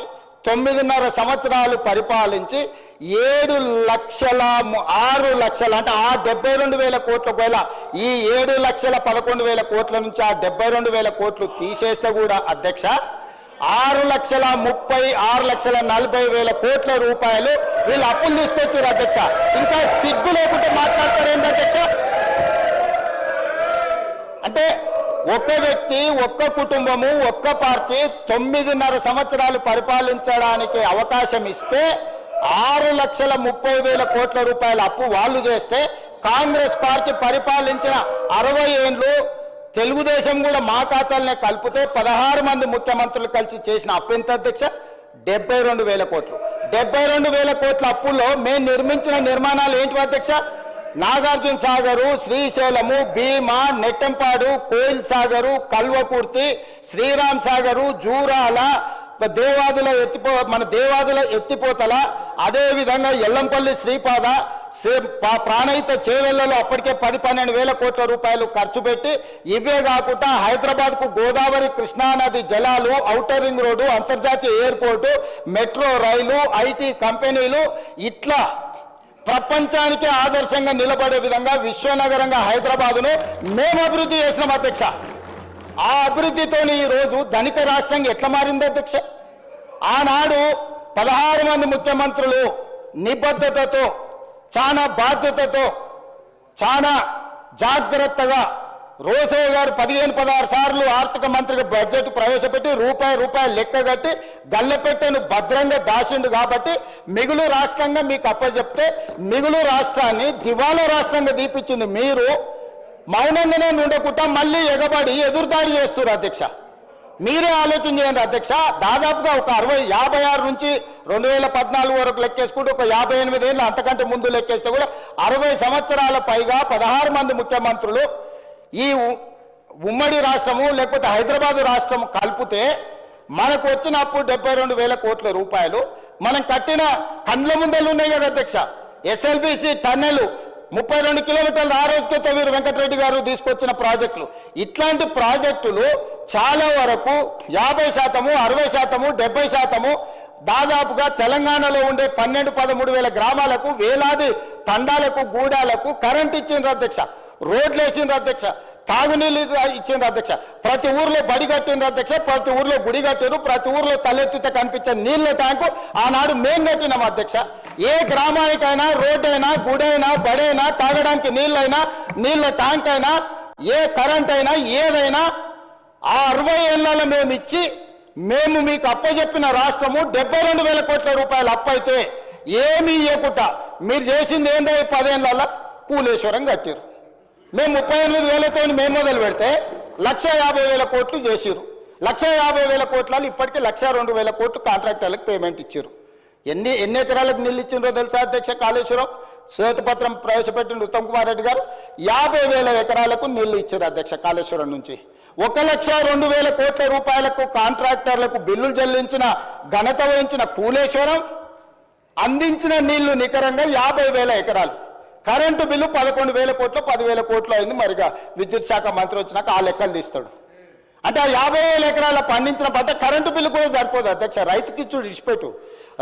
9.5 సంవత్సరాలు పరిపాలించి 6 లక్షల అంటే ఆ 72,000 కోట్ల వేల ఈ 7,11,000 కోట్ల నుంచి ఆ 72,000 కోట్లు తీసేస్తే కూడా అధ్యక్ష 6,40,000 కోట్ల రూపాయలు వీళ్ళు అప్పులు తీసుకొచ్చారు అధ్యక్ష. ఇంకా సిగ్గు లేకుంటే మాట్లాడతారేంటి అధ్యక్ష? అంటే ఒక్క వ్యక్తి, ఒక్క కుటుంబము, ఒక్క పార్టీ 9.5 సంవత్సరాలు పరిపాలించడానికి అవకాశం ఇస్తే 6,30,000 కోట్ల రూపాయల అప్పు వాళ్ళు చేస్తే, కాంగ్రెస్ పార్టీ పరిపాలించిన 60 ఏళ్ళు తెలుగుదేశం కూడా మా ఖాతాలనే కలిపితే 16 మంది ముఖ్యమంత్రులు కలిసి చేసిన అప్పు ఎంత అధ్యక్ష? 72,000 కోట్లు. 72,000 కోట్ల అప్పుల్లో మేము నిర్మించిన నిర్మాణాలు ఏంటి అధ్యక్ష? నాగార్జున సాగరు, శ్రీశైలము, భీమా, నెట్టంపాడు, కోయిల్ సాగరు, కల్వకుర్తి, శ్రీరామ్ సాగరు, జూరాల, మన దేవాదుల ఎత్తిపోతల, అదేవిధంగా ఎల్లంపల్లి శ్రీపాద, ప్రాణహిత చేవెళ్లలో అప్పటికే 10-12 కోట్ల రూపాయలు ఖర్చు పెట్టి, ఇవే కాకుండా హైదరాబాద్కు గోదావరి కృష్ణానది జలాలు, ఔటర్ రింగ్ రోడ్డు, అంతర్జాతీయ ఎయిర్పోర్టు, మెట్రో రైలు, ఐటీ కంపెనీలు, ఇట్లా ప్రపంచానికి ఆదర్శంగా నిలబడే విధంగా విశ్వనగరంగా హైదరాబాదును మేము అభివృద్ధి చేసినాం అధ్యక్ష. ఆ అభివృద్ధితో ఈరోజు ధనిక రాష్ట్రంగా ఎట్లా మారింది అధ్యక్ష? ఆనాడు 16 మంది ముఖ్యమంత్రులు నిబద్ధతతో, చాలా బాధ్యతతో, చాలా జాగ్రత్తగా, రోసయ్య గారు 15-16 సార్లు ఆర్థిక మంత్రిగా బడ్జెట్ ప్రవేశపెట్టి రూపాయి లెక్కగట్టి గల్లెపెట్టెను భద్రంగా దాచిండు. కాబట్టి మిగులు రాష్ట్రంగా మీకు అప్పచెప్తే మిగులు రాష్ట్రాన్ని దివాలా రాష్ట్రంగా దీపించింది మీరు. మౌనంగానే ఉండకుండా మళ్ళీ ఎగబడి ఎదురుదాడి చేస్తున్నారు అధ్యక్ష. మీరే ఆలోచన చేయండి అధ్యక్ష. దాదాపుగా ఒక 56 నుంచి 2014 వరకు లెక్కేసుకుంటే ఒక 58 ఏళ్ళు అంతకంటే ముందు లెక్కేస్తే కూడా 60 సంవత్సరాల పైగా 16 మంది ముఖ్యమంత్రులు ఈ ఉమ్మడి రాష్ట్రము లేకపోతే హైదరాబాదు రాష్ట్రం కలిపితే మనకు వచ్చిన అప్పు 72,000 కోట్ల రూపాయలు. మనం కట్టిన కండ్ల ముందలు ఉన్నాయి కదా అధ్యక్ష, ఎస్ఎల్బిసి టన్నెలు 32 కిలోమీటర్లు ఆ రోజుకే తొవ్వీరు వెంకటరెడ్డి గారు తీసుకొచ్చిన ప్రాజెక్టులు. ఇట్లాంటి ప్రాజెక్టులు చాలా వరకు 50%, 60%, 70% దాదాపుగా తెలంగాణలో ఉండే 12-13 వేల గ్రామాలకు, వేలాది తండాలకు, గూడాలకు కరెంట్ ఇచ్చిండ్రు అధ్యక్ష, రోడ్లు వేసిండ్రు అధ్యక్ష. తాగునీళ్ళు ఇచ్చిండ్రు అధ్యక్ష, ప్రతి ఊర్లో బడి కట్టిండ్రు అధ్యక్ష, ప్రతి ఊర్లో గుడి కట్టిండ్రు, ప్రతి ఊర్లో తలెత్తితే కనిపించే నీళ్ళ ట్యాంకు ఆనాడు మేం కట్టినాం అధ్యక్ష. ఏ గ్రామానికైనా రోడ్డు అయినా గుడైనా బడైనా తాగడానికి నీళ్ళైనా నీళ్ళ ట్యాంక్ అయినా ఏ కరెంట్ అయినా ఏదైనా ఆ 60 ఏళ్లలో మేము ఇచ్చి మేము మీకు అప్పచెప్పిన రాష్ట్రము 72,000 కోట్ల రూపాయలు అప్పు అయితే ఏమీ ఇవ్వకుండా మీరు చేసింది ఏంటో 10 ఏళ్లలో కూలేశ్వరం కట్టారు. మేము 38,000తో మేము మొదలు పెడితే 1,50,000 కోట్లు చేసిరు. 1,50,000 కోట్లలో ఇప్పటికీ 1,02,000 కోట్లు కాంట్రాక్టర్లకు పేమెంట్ ఇచ్చారు. ఎన్ని ఎకరాలకు నీళ్ళు ఇచ్చిండ్రో తెలుసా అధ్యక్ష? కాళేశ్వరం శ్వేతపత్రం ప్రవేశపెట్టిన ఉత్తమ్ కుమార్ రెడ్డి గారు 50,000 ఎకరాలకు నీళ్లు ఇచ్చారు అధ్యక్ష. కాళేశ్వరం నుంచి 1,02,000 కోట్ల రూపాయలకు కాంట్రాక్టర్లకు బిల్లులు చెల్లించిన ఘనత వహించిన కూలేశ్వరం అందించిన నీళ్లు నికరంగా 50,000 ఎకరాలు. కరెంటు బిల్లు 11,000 కోట్లు 10,000 కోట్లు అయింది. మరిగా విద్యుత్ శాఖ మంత్రి వచ్చినాక ఆ లెక్కలు తీస్తాడు. అంటే ఆ 50,000 ఎకరాల పండించిన పంట కరెంటు బిల్లు కూడా సరిపోదు అధ్యక్ష. రైతుకి ఇచ్చుడు ఇచ్చిపెట్టు,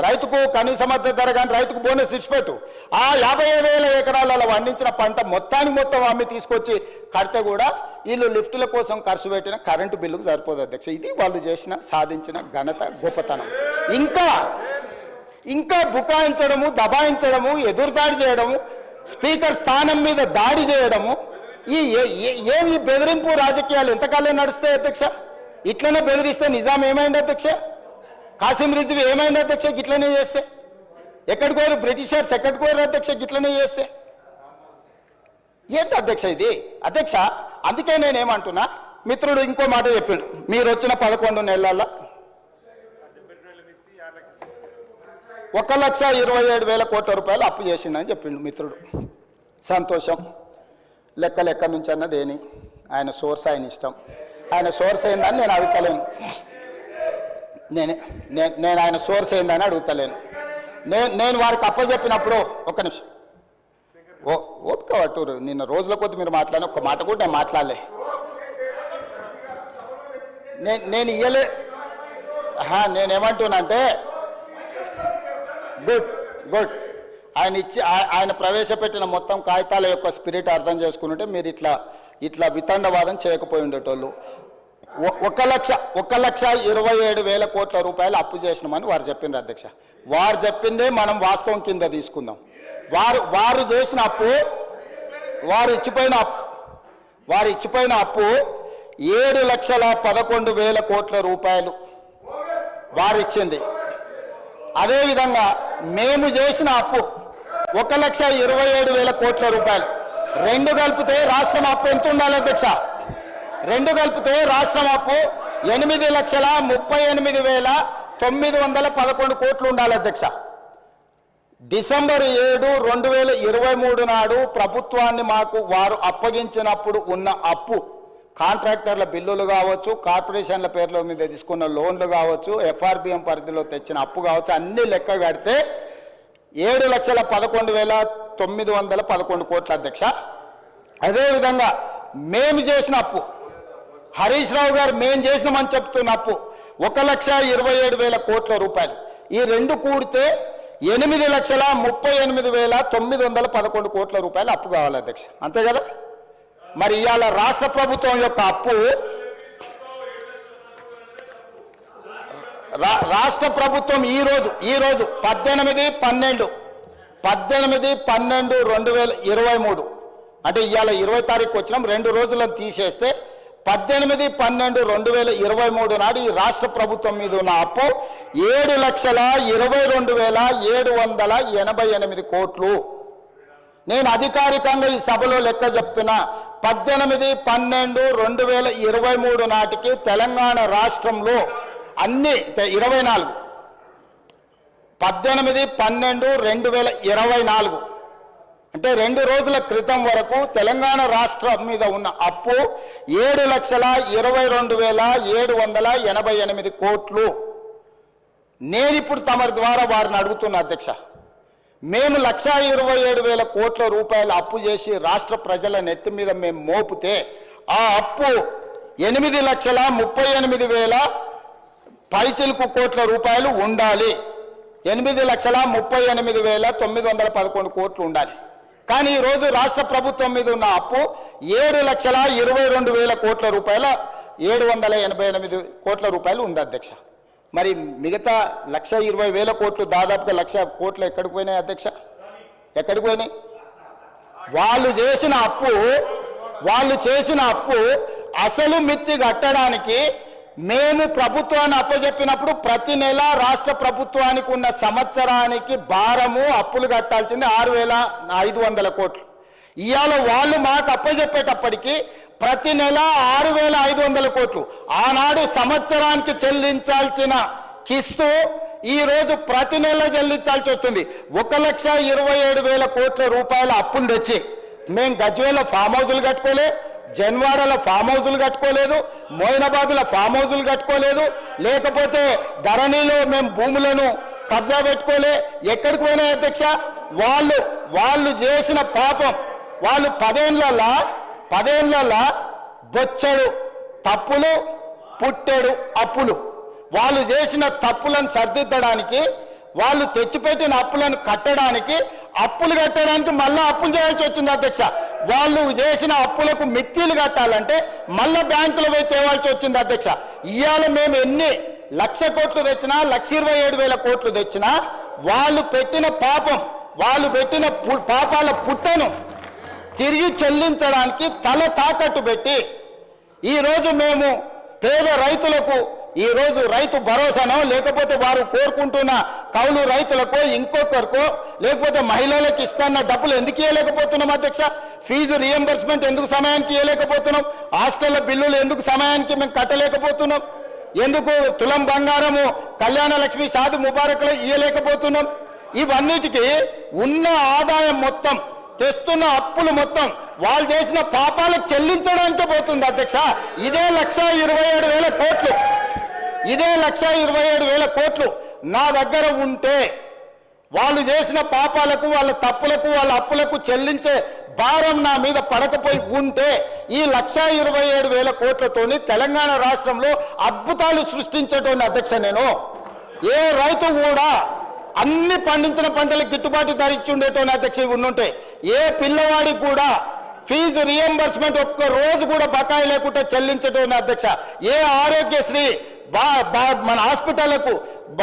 రైతుకు కనీస మద్దతు ధర కానీ రైతుకు బోనస్ ఇచ్చిపెట్టు, ఆ 50,000 ఎకరాలలో పండించిన పంట మొత్తం అమ్మి తీసుకొచ్చి కడితే కూడా వీళ్ళు లిఫ్టుల కోసం ఖర్చు పెట్టిన కరెంటు బిల్లుకు సరిపోదు అధ్యక్ష. ఇది వాళ్ళు చేసిన సాధించిన ఘనత గొప్పతనం. ఇంకా బుకాయించడము, దబాయించడము, ఎదురుదాడి చేయడము, స్పీకర్ స్థానం మీద దాడి చేయడము, ఏమి బెదిరింపు రాజకీయాలు ఎంతకాలం నడుస్తాయి అధ్యక్ష? ఇట్లనే బెదిరిస్తే నిజాం ఏమైంది అధ్యక్ష? కాసిం రిజ్వీ ఏమైంది అధ్యక్ష? గిట్లనే చేస్తే ఎక్కడికి పోయారు బ్రిటిషర్స్? ఎక్కడికి పోయారు అధ్యక్ష గిట్లనే చేస్తే? ఏంటి అధ్యక్ష ఇది? అధ్యక్ష అందుకే నేనేమంటున్నా, మిత్రుడు ఇంకో మాట చెప్పిండు, మీరు వచ్చిన 11 నెలల్లో 1,27,000 కోట్ల రూపాయలు అప్పు చేసిండని చెప్పిండు మిత్రుడు. సంతోషం. లెక్క నుంచి అన్నది ఏని ఆయన సోర్స్, ఆయన ఇష్టం. ఆయన సోర్స్ ఏందని నేను అడుగుతలేను. నేను ఆయన సోర్స్ ఏందని అడుగుతలేను. నేను వారికి అప్పచెప్పినప్పుడు ఒక్క నిమిషం ఓపిక పట్టురు. నిన్న రోజుల కొద్ది మీరు మాట్లాడిన ఒక్క మాట కూడా నేను మాట్లాడలే. నేను ఇయ్యలే. నేనేమంటున్నానంటే గుడ్ ఆయన ప్రవేశపెట్టిన మొత్తం కాగితాల యొక్క స్పిరిట్ అర్థం చేసుకుంటే మీరు ఇట్లా వితండవాదం చేయకపోయి ఉండేటోళ్ళు. 1,27,000 కోట్ల రూపాయలు అప్పు చేసినామని వారు చెప్పిండ్రు అధ్యక్ష. వారు చెప్పిందే మనం వాస్తవం కింద తీసుకుందాం. వారు చేసిన అప్పు, వారు ఇచ్చిపోయిన అప్పు 7,11,000 కోట్ల రూపాయలు వారు ఇచ్చింది. అదేవిధంగా మేము చేసిన అప్పు 1,27,000 కోట్ల రూపాయలు. రెండు కలిపితే రాష్ట్రం అప్పు ఎంత ఉండాలి అధ్యక్ష? రెండు కలిపితే రాష్ట్రం అప్పు 8,38,911 కోట్లు ఉండాలి అధ్యక్ష. డిసెంబర్ 7, 2023 నాడు ప్రభుత్వాన్ని మాకు వారు అప్పగించినప్పుడు ఉన్న అప్పు, కాంట్రాక్టర్ల బిల్లులు కావచ్చు, కార్పొరేషన్ల పేర్ల మీద తీసుకున్న లోన్లు కావచ్చు, ఎఫ్ఆర్బిఎం పరిధిలో తెచ్చిన అప్పు కావచ్చు, అన్ని లెక్క కడితే 7,11,911 కోట్ల అధ్యక్ష. అదేవిధంగా మేము చేసిన అప్పు, హరీష్ రావు గారు మేము చేసినామని చెప్తున్న అప్పు 1,27,000 కోట్ల రూపాయలు. ఈ రెండు కూడితే 8,38,911 కోట్ల రూపాయలు అప్పు కావాలి అధ్యక్ష. అంతే కదా? మరి ఇవాళ రాష్ట్ర ప్రభుత్వం యొక్క అప్పు, రాష్ట్ర ప్రభుత్వం ఈ రోజు 18/12/2023 అంటే ఇవాళ 20 తారీఖు వచ్చినాం, 2 రోజులను తీసేస్తే 18/12/2023 నాడు ఈ రాష్ట్ర ప్రభుత్వం మీద ఉన్న అప్పు 7,22,788 కోట్లు. నేను అధికారికంగా ఈ సభలో లెక్క చెప్తున్నా. 18/12/2023 నాటికి తెలంగాణ రాష్ట్రంలో అన్ని 24 18/12/2024 అంటే 2 రోజుల క్రితం వరకు తెలంగాణ రాష్ట్రం మీద ఉన్న అప్పు 7,22,788 కోట్లు. నేను ఇప్పుడు తమరి ద్వారా వారిని అడుగుతున్నా అధ్యక్ష, మేము 1,27,000 కోట్ల రూపాయలు అప్పు చేసి రాష్ట్ర ప్రజల నెత్తి మీద మేము మోపితే ఆ అప్పు 8,38,000 పైచిలుకు కోట్ల రూపాయలు ఉండాలి. 8,38,911 కోట్లు ఉండాలి. కానీ ఈరోజు రాష్ట్ర ప్రభుత్వం మీద ఉన్న అప్పు 7,22,000 కోట్ల రూపాయల 788 కోట్ల రూపాయలు ఉంది అధ్యక్ష. మరి మిగతా 1,20,000 కోట్లు, దాదాపుగా 1,00,000 కోట్లు ఎక్కడికి పోయినాయి అధ్యక్ష? ఎక్కడికి పోయినాయి? వాళ్ళు చేసిన అప్పు అసలు మిత్తి కట్టడానికి మేము ప్రభుత్వాన్ని అప్పచెప్పినప్పుడు ప్రతి నెల రాష్ట్ర ప్రభుత్వానికి ఉన్న సంవత్సరానికి భారము అప్పులు కట్టాల్సింది 6,500 కోట్లు. ఇవాళ వాళ్ళు మాకు అప్పచెప్పేటప్పటికి ప్రతి నెల 6,500 కోట్లు. ఆనాడు సంవత్సరానికి చెల్లించాల్సిన కిస్తు ఈ రోజు ప్రతి నెల చెల్లించాల్సి వస్తుంది. 1,27,000 కోట్ల రూపాయల అప్పులు తెచ్చి మేము గజ్వేల ఫామ్ హౌజులు కట్టుకోలే, జన్వాడలో ఫామ్ హౌజులు కట్టుకోలేదు, మోయినాబాద్లో ఫామ్ హౌజులు కట్టుకోలేదు, లేకపోతే ధరణిలో మేము భూములను కబ్జా పెట్టుకోలే. ఎక్కడికి పోయినాయి అధ్యక్ష? వాళ్ళు చేసిన పాపం. వాళ్ళు 10 ఏళ్ళ బొచ్చెడు తప్పులు, పుట్టెడు అప్పులు. వాళ్ళు చేసిన తప్పులను సరిదిద్దడానికి, వాళ్ళు తెచ్చిపెట్టిన అప్పులను కట్టడానికి, అప్పులు కట్టడానికి మళ్ళీ అప్పులు చేయాల్సి వచ్చింది అధ్యక్ష. వాళ్ళు చేసిన అప్పులకు మిత్తిలు కట్టాలంటే మళ్ళీ బ్యాంకులో పోయి తేవాల్సి వచ్చింది అధ్యక్ష. ఇవాళ మేము ఎన్ని 1,00,000 కోట్లు తెచ్చినా, 1,27,000 కోట్లు తెచ్చినా వాళ్ళు పెట్టిన పాపం, వాళ్ళు పెట్టిన పాపాల పుట్టను తిరిగి చెల్లించడానికి తల తాకట్టు పెట్టి ఈరోజు మేము పేద రైతులకు ఈరోజు రైతు భరోసానో, లేకపోతే వారు కోరుకుంటున్న కౌలు రైతులకో, ఇంకొకరికో, లేకపోతే మహిళలకు ఇస్తున్న డబ్బులు ఎందుకు ఇవ్వలేకపోతున్నాం అధ్యక్ష? ఫీజు రియంబర్స్మెంట్ ఎందుకు సమయానికి ఇవ్వలేకపోతున్నాం? హాస్టళ్ల బిల్లులు ఎందుకు సమయానికి మేము కట్టలేకపోతున్నాం? ఎందుకు తులం బంగారము కళ్యాణ లక్ష్మి షాది ముబారక్లో ఇవ్వలేకపోతున్నాం? ఇవన్నిటికీ ఉన్న ఆదాయం మొత్తం, తెస్తున్న అప్పులు మొత్తం వాళ్ళు చేసిన పాపాలకు చెల్లించడానికే పోతుంది అధ్యక్ష. ఇదే 1,27,000 కోట్లు, ఇదే 1,27,000 కోట్లు నా దగ్గర ఉంటే వాళ్ళు చేసిన పాపాలకు, వాళ్ళ తప్పులకు, వాళ్ళ అప్పులకు చెల్లించే భారం నా మీద పడకపోయి ఉంటే ఈ 1,27,000 కోట్లతోని తెలంగాణ రాష్ట్రంలో అద్భుతాలు సృష్టించేటోని అధ్యక్ష. నేను ఏ రైతు కూడా అన్ని పండించిన పంటలకు గిట్టుబాటు ధర ఇచ్చి ఉండేటోని అధ్యక్ష. ఇవి ఉండుంటే ఏ పిల్లవాడికి కూడా ఫీజు రియంబర్స్మెంట్ ఒక్క రోజు కూడా బకాయి లేకుండా చెల్లించటోని అధ్యక్ష. ఏ ఆరోగ్యశ్రీ మన హాస్పిటళ్లకు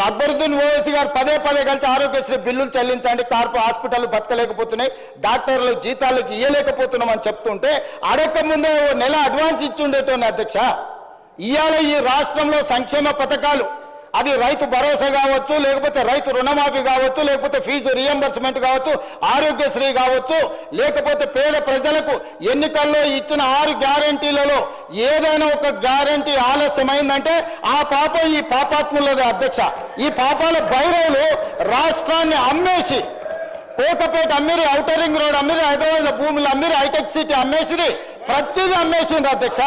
అక్బరుద్దీన్ ఓవైసీ గారు పదే కలిసి ఆరోగ్యశ్రీ బిల్లులు చెల్లించండి, హాస్పిటల్ బతకలేకపోతున్నాయి, డాక్టర్లు జీతాలకు ఇవ్వలేకపోతున్నాం అని చెప్తుంటే అడక్క ముందే నెల అడ్వాన్స్ ఇచ్చి ఉండేటోని అధ్యక్ష. ఇవాళ ఈ రాష్ట్రంలో సంక్షేమ పథకాలు, అది రైతు భరోసా కావచ్చు, లేకపోతే రైతు రుణమాఫీ కావచ్చు, లేకపోతే ఫీజు రియంబర్స్మెంట్ కావచ్చు, ఆరోగ్యశ్రీ కావచ్చు, లేకపోతే పేద ప్రజలకు ఎన్నికల్లో ఇచ్చిన 6 గ్యారంటీలలో ఏదైనా ఒక గ్యారంటీ ఆలస్యమైందంటే ఆ పాపం ఈ పాపాత్ములదే అధ్యక్ష. ఈ పాపాల భైరవులు రాష్ట్రాన్ని అమ్మేసి, కోకపేట అమ్మిరి, ఔటర్ రింగ్ రోడ్ అమ్మిరి, హైదరాబాద్ భూములు అమ్మిరి, హైటెక్ సిటీ అమ్మేసిరి, ప్రతిదీ అమ్మేసింది అధ్యక్ష.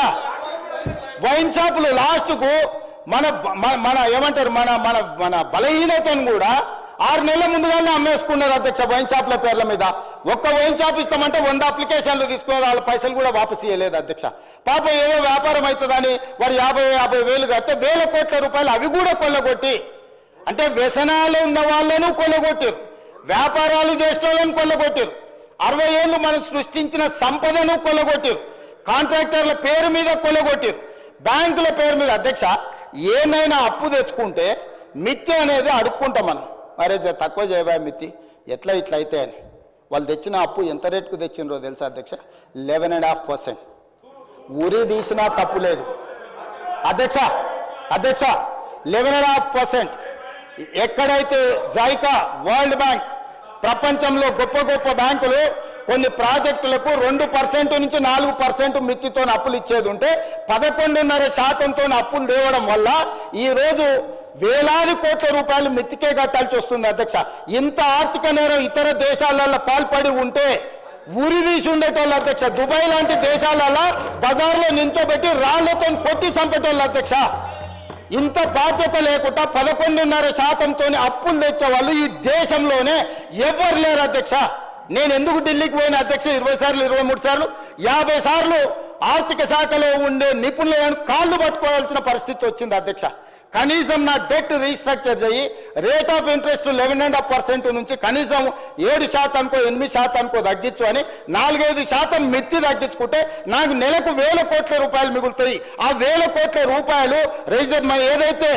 వైన్ షాపులు లాస్ట్కు మన ఏమంటారు మన బలహీనతను కూడా 6 నెలల ముందుగానే అమ్మేసుకున్నారు అధ్యక్ష వైన్ షాప్ల పేర్ల మీద. ఒక్క వైన్ షాప్ ఇస్తామంటే 100 అప్లికేషన్లు తీసుకున్నారు, వాళ్ళ పైసలు కూడా వాపసు ఇవ్వలేదు అధ్యక్ష. పాప ఏదో వ్యాపారం అవుతుందని వారు 50,000 కడితే 1,000 కోట్ల రూపాయలు అవి కూడా కొల్లగొట్టి, అంటే వ్యసనాలు ఉన్న వాళ్ళను కొల్లగొట్టారు, వ్యాపారాలు చేసిన వాళ్ళని కొల్లగొట్టారు, 60 ఏళ్ళు మనం సృష్టించిన సంపదను కొల్లగొట్టారు, కాంట్రాక్టర్ల పేరు మీద కొల్లగొట్టారు, బ్యాంకుల పేరు మీద. అధ్యక్ష, ఏమైనా అప్పు తెచ్చుకుంటే మిత్తి అనేది అడుక్కుంటాం మనం. మరే తక్కువ చేయబా మిత్తి, ఎట్లా ఇట్లా అయితే అని. వాళ్ళు తెచ్చిన అప్పు ఎంత రేటుకు తెచ్చినరో తెలుసా అధ్యక్ష? 11.5%. ఉరి తీసినా తప్పు లేదు అధ్యక్ష. 11.5%. ఎక్కడైతే జైకా, వరల్డ్ బ్యాంక్, ప్రపంచంలో గొప్ప బ్యాంకులు కొన్ని ప్రాజెక్టులకు 2% నుంచి 4% మిత్తితో అప్పులు ఇచ్చేది ఉంటే 11.5%తో అప్పులు తేవడం వల్ల ఈరోజు వేలాది కోట్ల రూపాయలు మిత్తికే కట్టాల్సి వస్తుంది అధ్యక్ష. ఇంత ఆర్థిక నేరం ఇతర దేశాలలో పాల్పడి ఉంటే ఊరి తీసి ఉండేటోళ్ళు అధ్యక్ష. దుబాయ్ లాంటి దేశాలలో బజార్లో నించోబెట్టి రాళ్లతో కొట్టి చంపేటోళ్ళు అధ్యక్ష. ఇంత బాధ్యత లేకుండా 11.5%తో అప్పులు తెచ్చే వాళ్ళు ఈ దేశంలోనే ఎవరు లేరు అధ్యక్ష. నేను ఎందుకు ఢిల్లీకి పోయిన అధ్యక్ష 20 సార్లు 23 సార్లు 50 సార్లు ఆర్థిక శాఖలో ఉండే నిపుణులను కాళ్ళు పట్టుకోవాల్సిన పరిస్థితి వచ్చింది అధ్యక్ష. కనీసం నా డెట్ రీస్ట్రక్చర్ చేయి, రేట్ ఆఫ్ ఇంట్రెస్ట్ 11.5% నుంచి కనీసం 7%కో 8%కో తగ్గించు అని 4-5% మిత్తి తగ్గించుకుంటే నాకు నెలకు 1,000 కోట్ల రూపాయలు మిగులుతాయి. ఆ 1,000 కోట్ల రూపాయలు ఏదైతే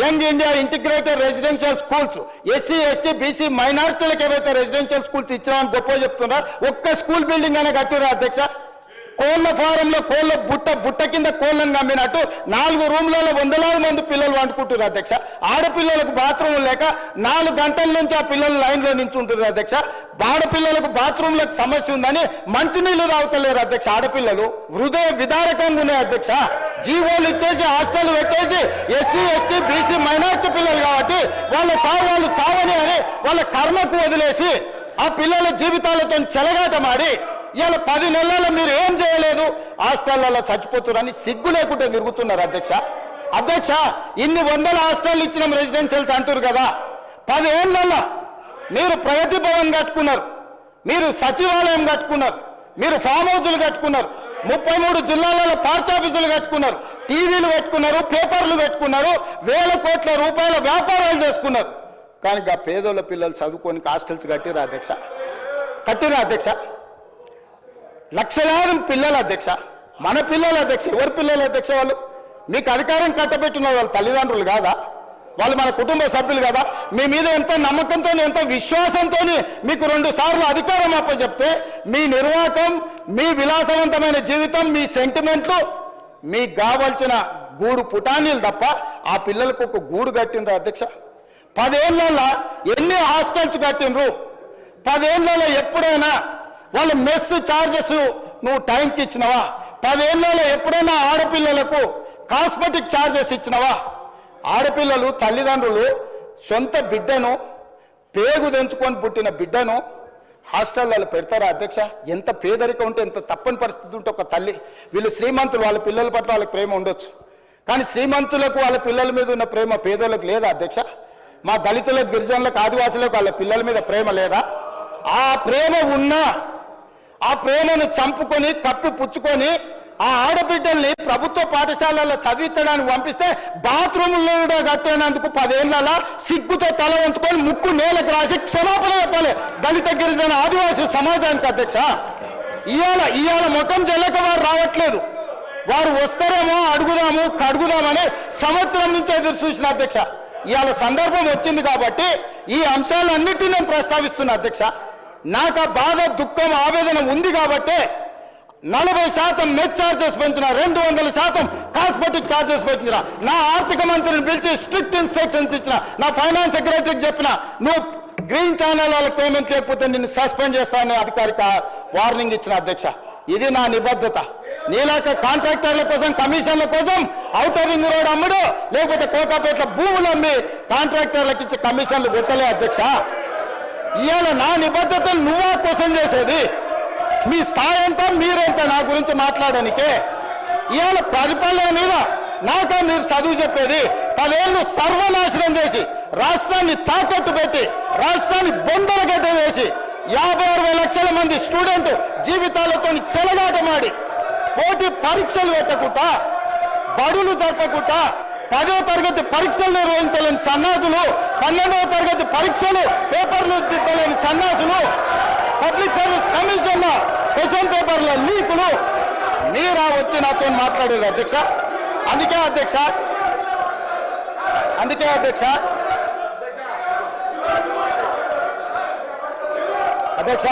young India integrated residential schools SC ST BC మైనారిటీలకు ఏవైతే రెసిడెన్షియల్ స్కూల్స్ ఇచ్చామని గొప్ప చెప్తున్నారు. ఒక్క స్కూల్ బిల్డింగ్ అనే కట్టిరా అధ్యక్ష? కోళ్ళ ఫారంలో కోళ్ళ బుట్ట కింద కోళ్ళను కమ్మినట్టు 4 రూమ్లలో 100,000 మంది పిల్లలు వండుకుంటారు అధ్యక్ష. ఆడపిల్లలకు బాత్రూమ్ లేక 4 గంటల నుంచి ఆ పిల్లలు లైన్లో నించుంటారు అధ్యక్ష. ఆడపిల్లలకు బాత్రూమ్లకు సమస్య ఉందని మంచినీళ్ళు తాగుతలేరు అధ్యక్ష. ఆడపిల్లలు హృదయ విదారకంగా ఉన్నాయి అధ్యక్ష. జీవోలు ఇచ్చేసి హాస్టల్ పెట్టేసి ఎస్సీ ఎస్టీ బీసీ మైనారిటీ పిల్లలు కాబట్టి వాళ్ళ వాళ్ళు చావని అని వాళ్ళ కర్మకు వదిలేసి ఆ పిల్లల జీవితాలతో చెలగాటమాడి ఇలా 10 నెలల్లో మీరు ఏం చేయలేదు, హాస్టళ్లలో చచ్చిపోతున్నారని సిగ్గు లేకుండా తిరుగుతున్నారు అధ్యక్ష. అధ్యక్ష, ఇన్ని 100 హాస్టల్ ఇచ్చినాం రెసిడెన్షియల్స్ అంటారు కదా, 10 ఏళ్లలో మీరు ప్రగతి భవన్ కట్టుకున్నారు, మీరు సచివాలయం కట్టుకున్నారు, మీరు ఫామ్ హౌజులు కట్టుకున్నారు, 33 జిల్లాలలో పార్టీ ఆఫీసులు కట్టుకున్నారు, టీవీలు పెట్టుకున్నారు, పేపర్లు పెట్టుకున్నారు, 1,000 కోట్ల రూపాయల వ్యాపారాలు చేసుకున్నారు. కానీ ఆ పేదోళ్ళ పిల్లలు చదువుకొని హాస్టల్స్ కట్టిరా అధ్యక్ష? కట్టిరా అధ్యక్ష? లక్షలాది పిల్లలు అధ్యక్ష, మన పిల్లలు అధ్యక్ష. ఎవరి పిల్లలు అధ్యక్ష? వాళ్ళు మీకు అధికారం కట్టబెట్టిన వాళ్ళ తల్లిదండ్రులు కాదా? వాళ్ళు మన కుటుంబ సభ్యులు కదా? మీ మీద ఎంత నమ్మకంతో ఎంత విశ్వాసంతో మీకు 2 సార్లు అధికారం అప్పచెప్తే మీ నిర్వాహకం, మీ విలాసవంతమైన జీవితం, మీ సెంటిమెంట్లు, మీకు కావాల్సిన గూడు పుటానీలు తప్ప ఆ పిల్లలకు ఒక గూడు కట్టినరు అధ్యక్ష? 10 ఏళ్లలో ఎన్ని హాస్టల్స్ కట్టినరు? 10 ఏళ్లలో ఎప్పుడైనా వాళ్ళ మెస్ ఛార్జెస్ నువ్వు టైంకి ఇచ్చినవా? 10 ఏళ్లలో ఎప్పుడైనా ఆడపిల్లలకు కాస్మెటిక్ ఛార్జెస్ ఇచ్చినవా? ఆడపిల్లలు తల్లిదండ్రులు సొంత బిడ్డను, పేగు తెంచుకొని పుట్టిన బిడ్డను హాస్టళ్లలో పెడతారా అధ్యక్ష? ఎంత పేదరికం ఉంటే, ఎంత తప్పని పరిస్థితి ఉంటే ఒక తల్లి, వీళ్ళు శ్రీమంతులు, వాళ్ళ పిల్లల పట్ల వాళ్ళకి ప్రేమ ఉండొచ్చు, కానీ శ్రీమంతులకు వాళ్ళ పిల్లల మీద ఉన్న ప్రేమ పేదోళ్ళకు లేదా అధ్యక్ష? మా దళితులకు, గిరిజనులకు, ఆదివాసులకు వాళ్ళ పిల్లల మీద ప్రేమ లేదా? ఆ ప్రేమ ఉన్నా ఆ ప్రేమను చంపుకొని కప్పి పుచ్చుకొని ఆ ఆడబిడ్డల్ని ప్రభుత్వ పాఠశాలల్లో చదివించడానికి పంపిస్తే బాత్రూంలో కట్టేనందుకు 10 ఏళ్లలో సిగ్గుతో తల వంచుకొని ముక్కు నేలకు రాసి క్షమాపణ చెప్పాలి దళిత గిరిజన ఆదివాసీ సమాజానికి అధ్యక్ష. ఇవాళ ముఖం చెల్లక వారు రావట్లేదు, వారు వస్తారేమో కడుగుదామని సంవత్సరం నుంచి ఎదురు చూసిన అధ్యక్ష. ఇవాళ సందర్భం వచ్చింది కాబట్టి ఈ అంశాలన్నిటినీ నేను ప్రస్తావిస్తున్నా అధ్యక్ష. నాకు ఆ బాధ, దుఃఖం, ఆవేదన ఉంది కాబట్టి 40% నెట్ ఛార్జెస్ పెంచిన, 200% కాస్మెటిక్ ఛార్జెస్ పెంచిన, నా ఆర్థిక మంత్రిని పిలిచి స్ట్రిక్ట్ ఇన్స్ట్రక్షన్స్ ఇచ్చిన, నా ఫైనాన్స్ సెక్రటరీకి చెప్పిన, నువ్వు గ్రీన్ ఛానల్ వాళ్ళకి పేమెంట్ లేకపోతే నిన్ను సస్పెండ్ చేస్తానని అధికారిక వార్నింగ్ ఇచ్చిన అధ్యక్ష. ఇది నా నిబద్ధత. నీలాక కాంట్రాక్టర్ల కోసం, కమిషన్ల కోసం ఔటర్ రింగ్ రోడ్ అమ్ముడు, లేకపోతే కోకాపేటలో భూములు అమ్మి కాంట్రాక్టర్లకు ఇచ్చి కమిషన్లు కొట్టలే అధ్యక్ష. ఇవాళ నా నిబద్ధతను నువ్వా క్వశ్చన్ చేసేది? మీ స్థాయి ఎంత, మీరెంత నా గురించి మాట్లాడడానికే? ఇవాళ పరిపాలన మీద నాకా మీరు చదువు చెప్పేది? 10 ఏళ్ళు సర్వనాశనం చేసి, రాష్ట్రాన్ని తాకట్టు పెట్టి, రాష్ట్రాన్ని బొందలగడ్డ వేసి, 56 లక్షల మంది స్టూడెంట్ జీవితాలతో చెలగాటమాడి, పోటీ పరీక్షలు పెట్టకుండా, బడులు జరపకుండా, 10వ తరగతి పరీక్షలు నిర్వహించలేని సన్నాసులు, 12వ తరగతి పరీక్షలు పేపర్లు తిప్పలేని సన్నాసులు, పబ్లిక్ సర్వీస్ కమిషన్ క్వశ్చన్ పేపర్ల లీకులు, మీరా వచ్చి నాతో మాట్లాడేది అధ్యక్ష. అందుకే అధ్యక్ష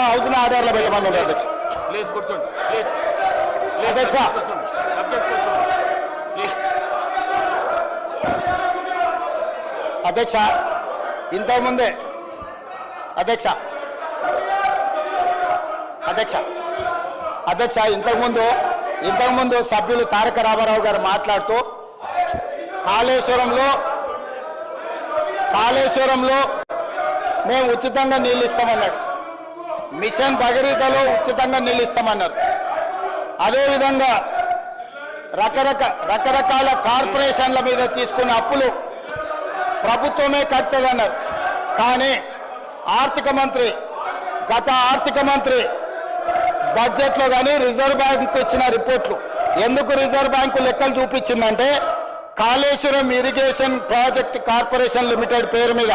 హౌస్ ఆర్డర్లో పెట్టమన్నారు అధ్యక్ష. ప్లీజ్ కూర్చోండి, ప్లీజ్ అధ్యక్ష. అధ్యక్ష, ఇంతకుముందే ఇంతకుముందు సభ్యులు తారక రామారావు గారు మాట్లాడుతూ కాళేశ్వరంలో మేము ఉచితంగా నీళ్ళు ఇస్తామన్నాడు, మిషన్ భగీరథలో ఉచితంగా నీళ్ళు ఇస్తామన్నారు. అదేవిధంగా రకరకాల కార్పొరేషన్ల మీద తీసుకున్న అప్పులు ప్రభుత్వమే కట్టదన్నారు. కానీ గత ఆర్థిక మంత్రి బడ్జెట్లో కానీ రిజర్వ్ బ్యాంకు ఇచ్చిన రిపోర్ట్లు, ఎందుకు రిజర్వ్ బ్యాంకు లెక్కలు చూపించిందంటే Kaleshwaram irrigation project corporation limited పేరు మీద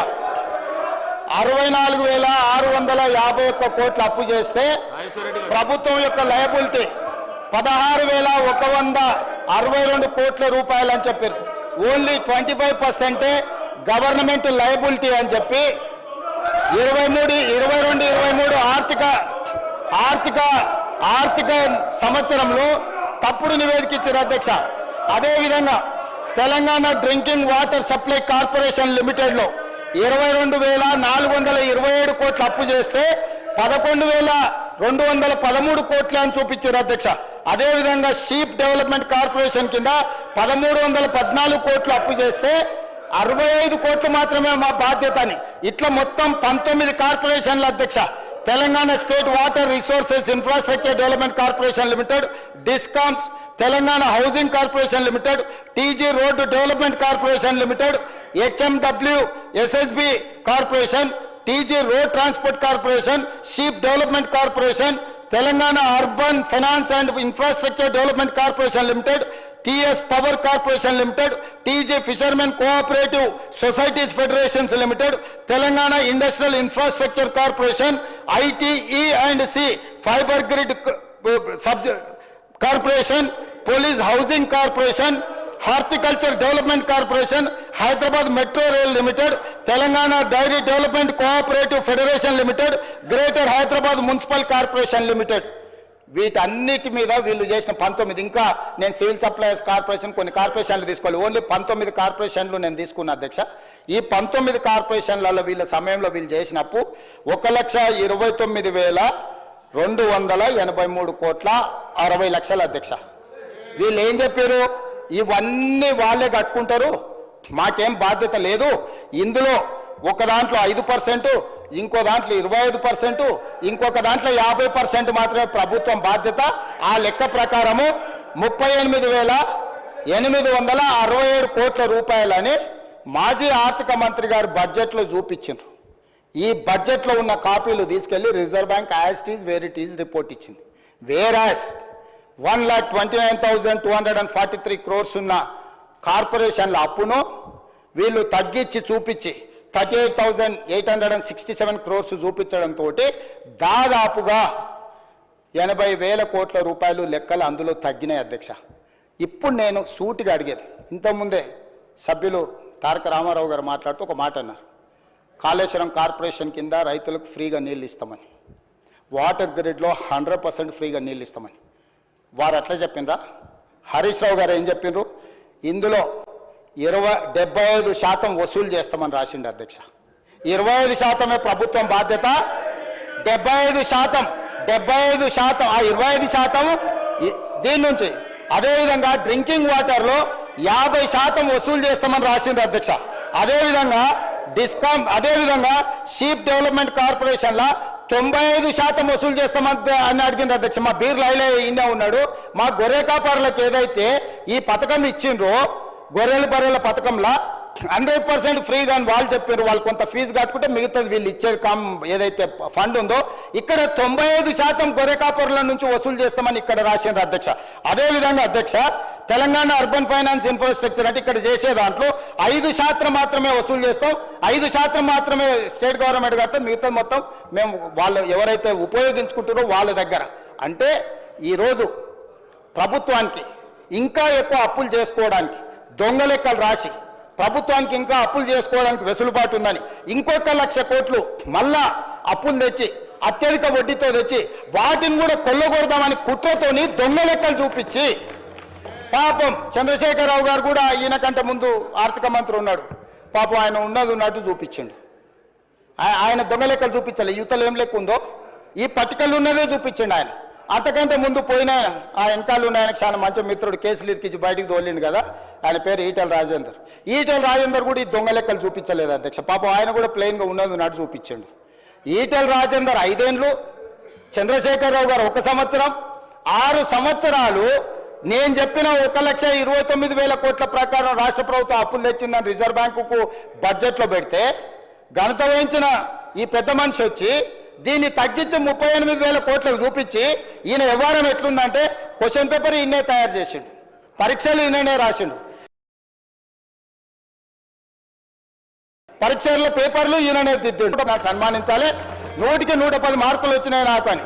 64,651 కోట్ల అప్పు చేస్తే నాగేశ్వర రెడ్డి గారు ప్రభుత్వం యొక్క లయబిలిటీ 16,162 కోట్ల రూపాయలు అని చెప్పారు. ఓన్లీ 25% గవర్నమెంట్ లయబిలిటీ అని చెప్పి 22-23 ఆర్థిక సంవత్సరంలో తప్పుడు నివేదిక ఇచ్చారు అధ్యక్ష. అదేవిధంగా Telangana drinking water supply corporation లిమిటెడ్లో 22,427 కోట్ల అప్పు చేస్తే 11,213 కోట్ల అని చూపించారు అధ్యక్ష. అదేవిధంగా షీప్ డెవలప్మెంట్ కార్పొరేషన్ కింద 1,314 కోట్లు అప్పు చేస్తే 65 కోట్లు మాత్రమే మా బాధ్యత అని. ఇట్లా మొత్తం 19 కార్పొరేషన్ల అధ్యక్ష. Telangana state water resources infrastructure development corporation limited, discoms, Telangana housing corporation limited, TG road development corporation limited, HMW SSB corporation, TG road transport corporation, sheep development corporation, Telangana urban finance and infrastructure development corporation limited, TS power corporation limited, TG fishermen cooperative societies federations limited, Telangana industrial infrastructure corporation, ITE and C fibre grid corporation, police housing corporation, horticulture development corporation, Hyderabad metro rail limited, Telangana dairy development cooperative federation limited, greater Hyderabad municipal corporation limited. వీటన్నిటి మీద వీళ్ళు చేసిన 19, ఇంకా నేను civil supplies corporation కొన్ని కార్పొరేషన్లు తీసుకోవాలి, only 19 కార్పొరేషన్లు నేను తీసుకున్నా అధ్యక్ష. ఈ 19 కార్పొరేషన్లలో వీళ్ళ సమయంలో వీళ్ళు చేసినప్పు 1,29,283 కోట్ల 60 లక్షల అధ్యక్ష. వీళ్ళు ఏం చెప్పారు? ఇవన్నీ వాళ్ళే కట్టుకుంటారు, మాకేం బాధ్యత లేదు, ఇందులో ఒక దాంట్లో 5%, ఇంకో దాంట్లో 25%, ఇంకొక దాంట్లో 50% మాత్రమే ప్రభుత్వం బాధ్యత. ఆ లెక్క ప్రకారము 38,867 కోట్ల రూపాయలని మాజీ ఆర్థిక మంత్రి గారు బడ్జెట్లో చూపించారు. ఈ బడ్జెట్లో ఉన్న కాపీలు తీసుకెళ్లి reserve bank as it is where it is report ఇచ్చింది. వేరాస్ 1,29,243 crores ఉన్న కార్పొరేషన్ల అప్పును వీళ్ళు తగ్గించి చూపించి 38,867 crores చూపించడంతో దాదాపుగా 80,000 కోట్ల రూపాయలు లెక్కలు అందులో తగ్గినాయి అధ్యక్ష. ఇప్పుడు నేను సూటిగా అడిగేది, ఇంతకుముందే సభ్యులు తారక రామారావు గారు మాట్లాడుతూ ఒక మాట అన్నారు, కాళేశ్వరం కార్పొరేషన్ కింద రైతులకు ఫ్రీగా నీళ్ళు ఇస్తామని, వాటర్ గ్రిడ్లో 100% ఫ్రీగా నీళ్ళు ఇస్తామని. వారు అట్లా చెప్పిండ్రా? హరీష్ రావు గారు ఏం చెప్పిండ్రు? ఇందులో 75% వసూలు చేస్తామని రాసిండు అధ్యక్ష. 25% ప్రభుత్వం బాధ్యత, 75% ఆ 25% దీని నుంచి. అదేవిధంగా డ్రింకింగ్ వాటర్లో 50% వసూలు చేస్తామని రాసిండు అధ్యక్ష. అదేవిధంగా అదేవిధంగా షీప్ డెవలప్మెంట్ కార్పొరేషన్లో 95% వసూలు చేస్తామని అడిగింది అధ్యక్ష. మా బీర్లు ఐలే ఇండియా ఉన్నాడు, మా గొర్రె కాపరులకు ఏదైతే ఈ పథకం ఇచ్చిండ్రో గొర్రెల బర్రెల పథకంలో 100% ఫ్రీగా అని వాళ్ళు చెప్పారు. వాళ్ళు కొంత ఫీజు కట్టుకుంటే మిగతాది వీళ్ళు ఇచ్చేది ఏదైతే ఫండ్ ఉందో ఇక్కడ 95% గొర్రె కాపరుల నుంచి వసూలు చేస్తామని ఇక్కడ రాసిండ్రు అధ్యక్ష. అదేవిధంగా అధ్యక్ష తెలంగాణ అర్బన్ ఫైనాన్స్ ఇన్ఫ్రాస్ట్రక్చర్ అంటే ఇక్కడ చేసే దాంట్లో 5% మాత్రమే వసూలు చేస్తాం, 5% మాత్రమే స్టేట్ గవర్నమెంట్ కడతాం, మిగతా మొత్తం మేము వాళ్ళు ఎవరైతే ఉపయోగించుకుంటారో వాళ్ళ దగ్గర. అంటే ఈరోజు ప్రభుత్వానికి ఇంకా ఎక్కువ అప్పులు చేసుకోవడానికి దొంగ లెక్కలు రాసి ప్రభుత్వానికి ఇంకా అప్పులు చేసుకోవడానికి వెసులుబాటు ఉందని ఇంకొక 1,00,000 కోట్లు మళ్ళా అప్పులు తెచ్చి అత్యధిక వడ్డీతో తెచ్చి వాటిని కూడా కొల్లగొడదామని కుట్రతోని దొంగ లెక్కలు చూపించి పాపం చంద్రశేఖరరావు గారు కూడా ఈయన కంటే ముందు ఆర్థిక మంత్రి ఉన్నాడు, పాపం ఆయన ఉన్నట్టు చూపించండి. ఆయన దొంగ లెక్కలు చూపించాలి, యువతలు ఏం లెక్క ఉందో ఈ పట్టికలు ఉన్నదే చూపించండి. ఆయన అంతకంటే ముందు పోయిన ఆ వెనకాల ఉన్న ఆయనకు చాలా మంచి మిత్రుడు కేసులు ఇరికించి బయటికి తోలిండు కదా, ఆయన పేరు ఈటెల రాజేందర్ కూడా ఈ దొంగ లెక్కలు చూపించలేదు అధ్యక్ష. పాపం ఆయన కూడా ప్లెయిన్గా ఉన్నట్టు చూపించండు. ఈటెల రాజేందర్ 5 ఏళ్ళు, చంద్రశేఖరరావు గారు 1 సంవత్సరం, 6 సంవత్సరాలు నేను చెప్పిన 1,29,000 కోట్ల ప్రకారం రాష్ట్ర ప్రభుత్వం అప్పులు తెచ్చిందని రిజర్వ్ బ్యాంకుకు బడ్జెట్లో పెడితే ఘనత వహించిన ఈ పెద్ద మనిషి వచ్చి దీన్ని తగ్గించి 38,000 కోట్లకు చూపించి ఈయన వ్యవహారం ఎట్లుందంటే క్వశ్చన్ పేపర్ ఈయనే తయారు చేసిండు, పరీక్షలు ఈయననే రాసిండు. పరీక్షల్లో పేపర్లు ఈయననే దిద్దుంటే నాకు సన్మానించాలి. 100కి 110 మార్కులు వచ్చినాయి నాకు అని.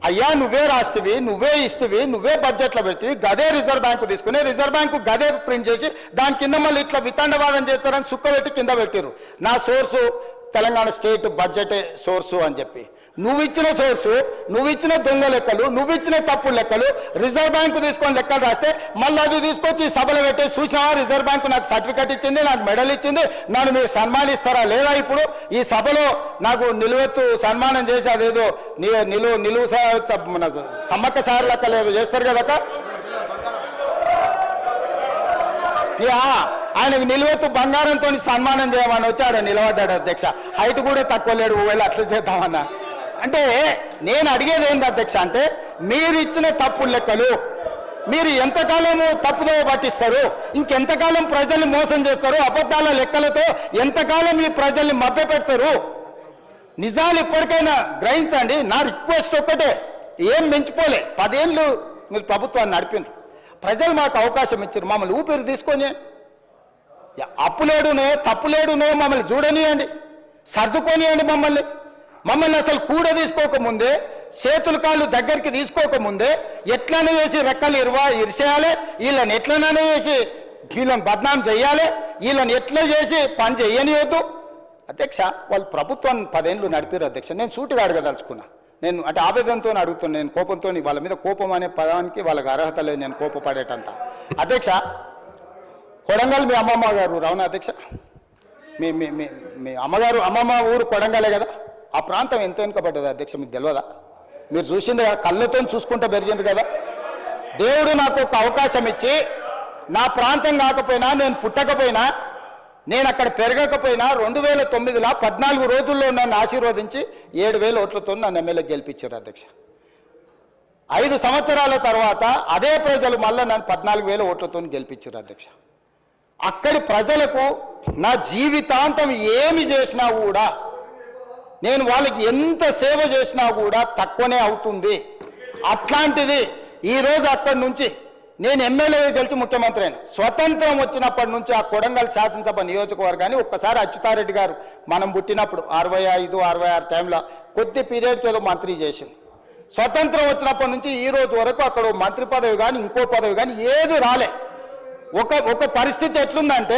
అయ్యా నువ్వే రాస్తేవి, నువ్వే ఇస్తేవి, నువ్వే బడ్జెట్లో పెడితే గదే రిజర్వ్ బ్యాంకు తీసుకుని రిజర్వ్ బ్యాంకు గదే ప్రింట్ చేసి దాని కింద మళ్ళీ ఇట్లా వితండవాదం చేస్తారని సుక్క పెట్టి కింద పెట్టారు. నా సోర్సు తెలంగాణ స్టేట్ బడ్జెటే సోర్సు అని చెప్పి నువ్వు ఇచ్చిన సోర్సు, నువ్వు ఇచ్చిన దొంగ లెక్కలు, నువ్వు ఇచ్చిన తప్పుడు లెక్కలు రిజర్వ్ బ్యాంకు తీసుకొని లెక్కలు రాస్తే మళ్ళీ అది తీసుకొచ్చి సభలో పెట్టే సూచన రిజర్వ్ బ్యాంకు నాకు సర్టిఫికెట్ ఇచ్చింది, నాకు మెడల్ ఇచ్చింది, నన్ను మీరు సన్మానిస్తారా లేదా? ఇప్పుడు ఈ సభలో నాకు నిలువెత్తు సన్మానం చేసి అదేదో నిలువు మన సమ్మక్క సార్ లెక్క లేదు చేస్తారు కదక్క. ఆయనకు నిలువెత్తు బంగారంతో సన్మానం చేయమని వచ్చాడు, నిలబడ్డాడు అధ్యక్ష. హైట్ కూడా తక్కువ లేడు, ఒకవేళ అట్లా చేద్దామన్నా. అంటే నేను అడిగేది ఏంటి అధ్యక్ష అంటే, మీరు ఇచ్చిన తప్పుడు లెక్కలు మీరు ఎంతకాలము తప్పుదో పట్టిస్తారు, ఇంకెంతకాలం ప్రజల్ని మోసం చేస్తారు, అబద్ధాల లెక్కలతో ఎంతకాలం ఈ ప్రజల్ని మభ్యపెడతారు? నిజాలు ఇప్పటికైనా గ్రహించండి. నా రిక్వెస్ట్ ఒక్కటే, ఏం మించిపోలే, 10 ఏళ్ళు మీరు ప్రభుత్వాన్ని నడిపినారు, ప్రజలు మాకు అవకాశం ఇచ్చారు, మమ్మల్ని ఊపిరి తీసుకొని అప్పులేడునే తప్పులేడునే మమ్మల్ని చూడనియండి, సర్దుకొనియండి. మమ్మల్ని అసలు కూడ తీసుకోకముందే, చేతులు కాళ్ళు దగ్గరికి తీసుకోకముందే ఎట్లనే చేసి రెక్కలు ఇరిసేయాలి, వీళ్ళని ఎట్లనే చేసి వీళ్ళని బద్నాం చేయాలి, వీళ్ళని ఎట్లా చేసి పని చేయనివద్దు. అధ్యక్ష వాళ్ళు ప్రభుత్వాన్ని 10 ఏళ్ళు నడిపారు అధ్యక్ష. నేను సూటిగా అడగదలుచుకున్నా, నేను అంటే ఆవేదనతో అడుగుతున్నాను, నేను కోపంతో, వాళ్ళ మీద కోపం అనే పదానికి వాళ్ళకి అర్హత లేదు, నేను కోపపడేటంత. అధ్యక్ష కొడంగల్ మీ అమ్మమ్మ గారు రావునా అధ్యక్ష? మీ మీ మీ మీ అమ్మమ్మ ఊరు కొడంగలే కదా? ఆ ప్రాంతం ఎంత వెనుకబడ్డది అధ్యక్ష మీకు తెలియదా? మీరు చూసింది కదా, కళ్ళతో చూసుకుంటూ పెరిగింది కదా. దేవుడు నాకు ఒక అవకాశం ఇచ్చి నా ప్రాంతం కాకపోయినా, నేను పుట్టకపోయినా, నేను అక్కడ పెరగకపోయినా 2009లో 14 రోజుల్లో నన్ను ఆశీర్వదించి 7,000 ఓట్లతో నన్ను ఎమ్మెల్యే గెలిపించారు అధ్యక్ష. 5 సంవత్సరాల తర్వాత అదే ప్రజలు మళ్ళీ నన్ను 14,000 ఓట్లతో గెలిపించారు అధ్యక్ష. అక్కడి ప్రజలకు నా జీవితాంతం ఏమి చేసినా కూడా, నేను వాళ్ళకి ఎంత సేవ చేసినా కూడా తక్కువనే అవుతుంది. అట్లాంటిది ఈరోజు అక్కడి నుంచి నేను ఎమ్మెల్యే గెలిచి ముఖ్యమంత్రి అయినా, స్వతంత్రం వచ్చినప్పటి నుంచి ఆ కొడంగల్ శాసనసభ నియోజకవర్గాన్ని ఒక్కసారి అచ్యుతారెడ్డి గారు మనం పుట్టినప్పుడు 65, 66 టైంలో కొద్ది పీరియడ్కి ఏదో మంత్రి చేసింది. స్వతంత్రం వచ్చినప్పటి నుంచి ఈ రోజు వరకు అక్కడ మంత్రి పదవి కానీ ఇంకో పదవి కానీ ఏది రాలే. ఒక పరిస్థితి ఎట్లుందంటే,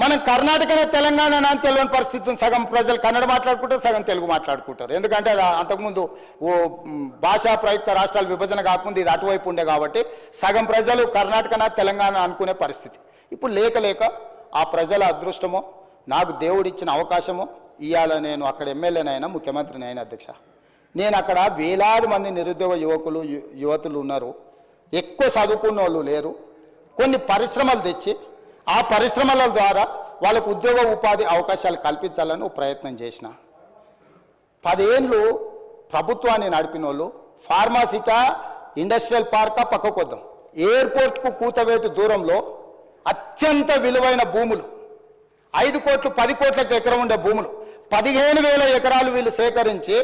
మనం కర్ణాటకనే తెలంగాణ అని తెలియని పరిస్థితి. సగం ప్రజలు కన్నడ మాట్లాడుకుంటారు, సగం తెలుగు మాట్లాడుకుంటారు. ఎందుకంటే అంతకుముందు భాషా ప్రయుక్త రాష్ట్రాల విభజన కాకుండా ఇది అటువైపు ఉండే కాబట్టి సగం ప్రజలు కర్ణాటకన తెలంగాణ అనుకునే పరిస్థితి. ఇప్పుడు లేక ఆ ప్రజల అదృష్టమో, నాకు దేవుడిచ్చిన అవకాశమో, ఇవాళ నేను అక్కడ ఎమ్మెల్యేనైనా ముఖ్యమంత్రిని అయినా అధ్యక్ష. నేను అక్కడ వేలాది మంది నిరుద్యోగ యువతులు ఉన్నారు, ఎక్కువ చదువుకున్న వాళ్ళు లేరు. కొన్ని పరిశ్రమలు తెచ్చి ఆ పరిశ్రమల ద్వారా వాళ్ళకు ఉద్యోగ ఉపాధి అవకాశాలు కల్పించాలని ప్రయత్నం చేసిన. 10 ఏళ్ళు ప్రభుత్వాన్ని నడిపిన వాళ్ళు ఫార్మాసిటా, ఇండస్ట్రియల్ పార్కా పక్కకొద్దాం, ఎయిర్పోర్ట్కు కూతవేటు దూరంలో అత్యంత విలువైన భూములు 5 కోట్లు 10 కోట్లకు ఎకరం ఉండే భూములు 15,000 ఎకరాలు వీళ్ళు సేకరించి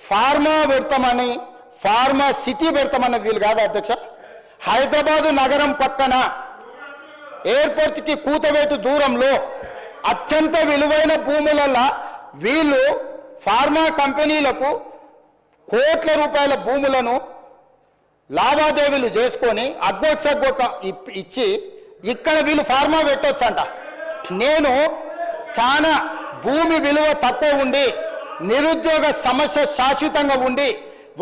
ఫార్మా పెడతామని, ఫార్మా సిటీ పెడతామన్నది వీళ్ళు కాదు అధ్యక్ష. హైదరాబాదు నగరం పక్కన ఎయిర్పోర్ట్కి కూతవేటు దూరంలో అత్యంత విలువైన భూములలో వీళ్ళు ఫార్మా కంపెనీలకు కోట్ల రూపాయల భూములను లావాదేవీలు చేసుకొని అగ్గొక్క ఇచ్చి ఇక్కడ వీళ్ళు ఫార్మా పెట్టొచ్చంట. నేను చాలా భూమి విలువ తక్కువ ఉండి, నిరుద్యోగ సమస్య శాశ్వతంగా ఉండి,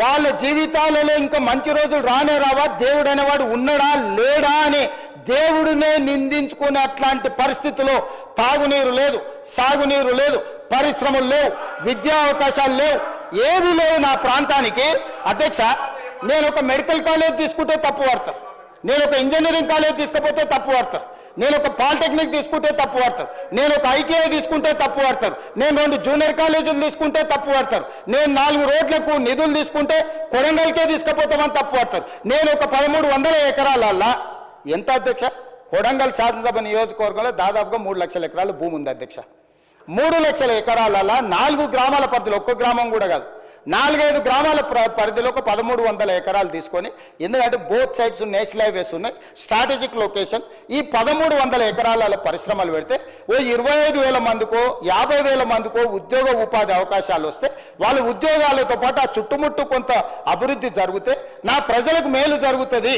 వాళ్ళ జీవితాలలో ఇంకా మంచి రోజులు రానే రావా, దేవుడు అనేవాడు ఉన్నాడా లేడా అని దేవుడినే నిందించుకునే అట్లాంటి పరిస్థితుల్లో తాగునీరు లేదు, సాగునీరు లేదు, పరిశ్రమలు లేవు, విద్యా అవకాశాలు లేవు, ఏవి లేవు నా ప్రాంతానికి. అధ్యక్ష నేను ఒక మెడికల్ కాలేజ్ తీసుకుంటే తప్పు పడతారు, నేను ఒక ఇంజనీరింగ్ కాలేజ్ తీసుకపోతే తప్పు పడతారు, నేను ఒక పాలిటెక్నిక్ తీసుకుంటే తప్పు పడతారు, నేను ఒక ఐటీఐ తీసుకుంటే తప్పు పడతారు, నేను 2 జూనియర్ కాలేజీలు తీసుకుంటే తప్పు పడతారు, నేను 4 రోడ్లకు నిధులు తీసుకుంటే కొడంగల్కే తీసుకుపోతామని తప్పు పడతారు. నేను ఒక 1300 ఎకరాలల్లా ఎంత అధ్యక్ష? కొడంగల్ శాసనసభ నియోజకవర్గంలో దాదాపుగా 3 లక్షల ఎకరాల భూమి ఉంది అధ్యక్ష. 3 లక్షల ఎకరాలల్లా 4 గ్రామాల పరిధిలో, ఒక్క గ్రామం కూడా కాదు, 4-5 గ్రామాల పరిధిలో ఒక 1300 ఎకరాలు తీసుకొని, ఎందుకంటే బోత్ సైడ్స్ నేషనల్ హైవేస్ ఉన్నాయి, స్ట్రాటజిక్ లొకేషన్. ఈ 1300 ఎకరాల పరిశ్రమలు పెడితే ఓ 25,000 మందికో 50,000 మందికో ఉద్యోగ ఉపాధి అవకాశాలు వస్తే వాళ్ళ ఉద్యోగాలతో పాటు ఆ చుట్టుముట్టు కొంత అభివృద్ధి జరిగితే నా ప్రజలకు మేలు జరుగుతుంది.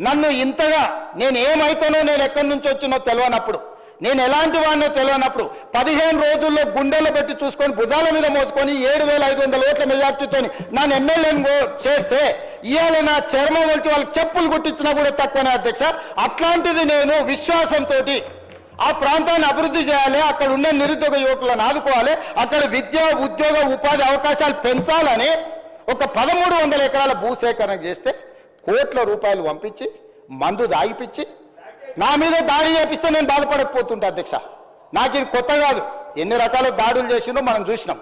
నన్ను ఇంతగా నేను ఏమైతానో, నేను ఎక్కడి నుంచి వచ్చినో తెలియనప్పుడు, నేను ఎలాంటి వాడినో తెలియనప్పుడు 15 రోజుల్లో గుండెలు పెట్టి చూసుకొని భుజాల మీద మోసుకొని 7,500 ఓట్ల మెజార్టీతో నన్ను ఎమ్మెల్యేను చేస్తే ఇవాళ నా చర్మం వచ్చి వాళ్ళకి చెప్పులు కుట్టించినా కూడా తక్కువనే అధ్యక్ష. అట్లాంటిది నేను విశ్వాసంతో ఆ ప్రాంతాన్ని అభివృద్ధి చేయాలి, అక్కడ ఉన్న నిరుద్యోగ యువకులను ఆదుకోవాలి, అక్కడ విద్య ఉద్యోగ ఉపాధి అవకాశాలు పెంచాలని ఒక 1300 ఎకరాల భూసేకరణ చేస్తే కోట్ల రూపాయలు పంపించి మందు దాగిపించి నా మీద దాడి చేపిస్తే నేను బాధపడకపోతుంటా అధ్యక్ష. నాకు ఇది కొత్త కాదు, ఎన్ని రకాల దాడులు చేసిండో మనం చూసినాం.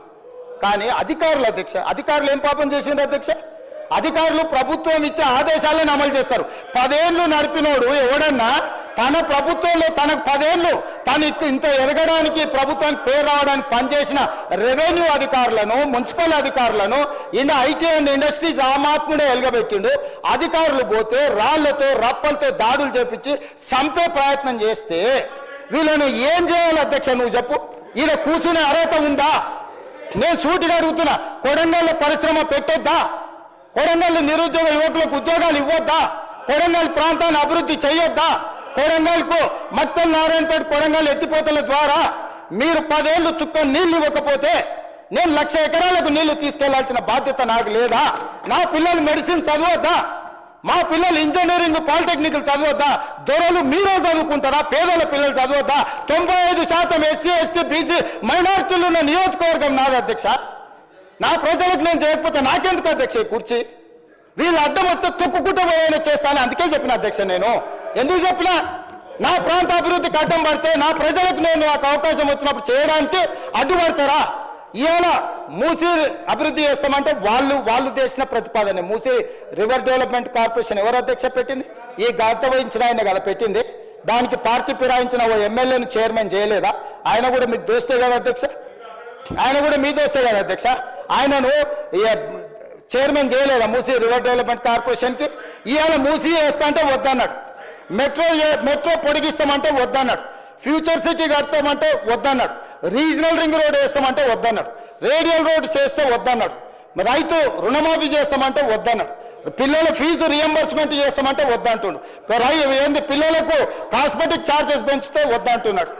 కానీ అధికారులు అధ్యక్ష, అధికారులు ఏం పాపం చేసిండ్రు అధ్యక్ష? అధికారులు ప్రభుత్వం ఇచ్చే ఆదేశాలను అమలు చేస్తారు. 10 ఏళ్ళు నడిపినోడు ఎవడన్నా తన ప్రభుత్వంలో తనకు 10 ఏళ్ళు తను ఇంత ఎదగడానికి ప్రభుత్వానికి పేరు రావడానికి పనిచేసిన రెవెన్యూ అధికారులను, మున్సిపల్ అధికారులను, ఐటీ అండ్ ఇండస్ట్రీస్ ఆమాత్ముడే ఎలగబెట్టిండు. అధికారులు పోతే రాళ్లతో రప్పలతో దాడులు చేపించి చంపే ప్రయత్నం చేస్తే వీళ్ళను ఏం చేయాలి అధ్యక్ష? నువ్వు చెప్పు. ఈయన కూర్చునే అర్హత ఉందా? నేను సూటిగా అడుగుతున్నా. కొడంగల్ పరిశ్రమ పెట్టొద్దా? కొడంగల్ నిరుద్యోగ యువకులకు ఉద్యోగాలు ఇవ్వద్దా? కొడంగల్ ప్రాంతాన్ని అభివృద్ధి చేయొద్దా? కొడంగల్కు మత్తల్ నారాయణపేట కొడంగల్ ఎత్తిపోతల ద్వారా మీరు 10 ఏళ్ళు చుక్క నీళ్లు ఇవ్వకపోతే నేను 1,00,000 ఎకరాలకు నీళ్లు తీసుకెళ్లాల్సిన బాధ్యత నాకు లేదా? నా పిల్లలు మెడిసిన్ చదవద్దా? మా పిల్లలు ఇంజనీరింగ్ పాలిటెక్నికల్ చదవద్దా? దొరలు మీరే చదువుకుంటారా? పేదల పిల్లలు చదవద్దా? 95% ఎస్సీ ఎస్టీ బీసీ మైనారిటీలు ఉన్న నియోజకవర్గం నాది అధ్యక్ష. నా ప్రజలకు నేను చేయకపోతే నాకెందుకు అధ్యక్ష ఈ కుర్చీ? వీళ్ళు అడ్డం వస్తే తొక్కుకుంటూ పోయేలా చేస్తాను. అందుకే చెప్పిన అధ్యక్ష. నేను ఎందుకు చెప్పినా, నా ప్రాంత అభివృద్ధికి అడ్డం పడితే నా ప్రజలకు నేను నాకు అవకాశం వచ్చినప్పుడు చేయడానికి అడ్డుపడతారా? ఇవాళ మూసీ అభివృద్ధి చేస్తామంటే వాళ్ళు చేసిన ప్రతిపాదన. మూసీ రివర్ డెవలప్మెంట్ కార్పొరేషన్ ఎవరు అధ్యక్ష పెట్టింది? ఈ గత వహించిన ఆయన కదా పెట్టింది. దానికి పార్టీ ఫిరాయించిన ఓ ఎమ్మెల్యేను చైర్మన్ చేయలేదా? ఆయన కూడా మీకు దోస్తే కదా అధ్యక్ష? ఆయన కూడా మీ దోస్తే కదా అధ్యక్ష? ఆయనను చైర్మన్ చేయలేదా మూసీ రివర్ డెవలప్మెంట్ కార్పొరేషన్కి? ఇవాళ మూసీ వేస్తా అంటే వద్దన్నాడు. మెట్రో పొడిగిస్తామంటే వద్దన్నాడు. ఫ్యూచర్ సిటీ కడతామంటే వద్దన్నాడు. రీజనల్ రింగ్ రోడ్ వేస్తామంటే వద్దన్నాడు. రేడియల్ రోడ్ చేస్తే వద్దన్నాడు. రైతు రుణమాఫీ చేస్తామంటే వద్దన్నాడు. పిల్లల ఫీజు రియంబర్స్మెంట్ చేస్తామంటే వద్దంటున్నాడు. ఏంది పిల్లలకు కాస్మెటిక్ ఛార్జెస్ పెంచితే వద్దంటున్నాడు.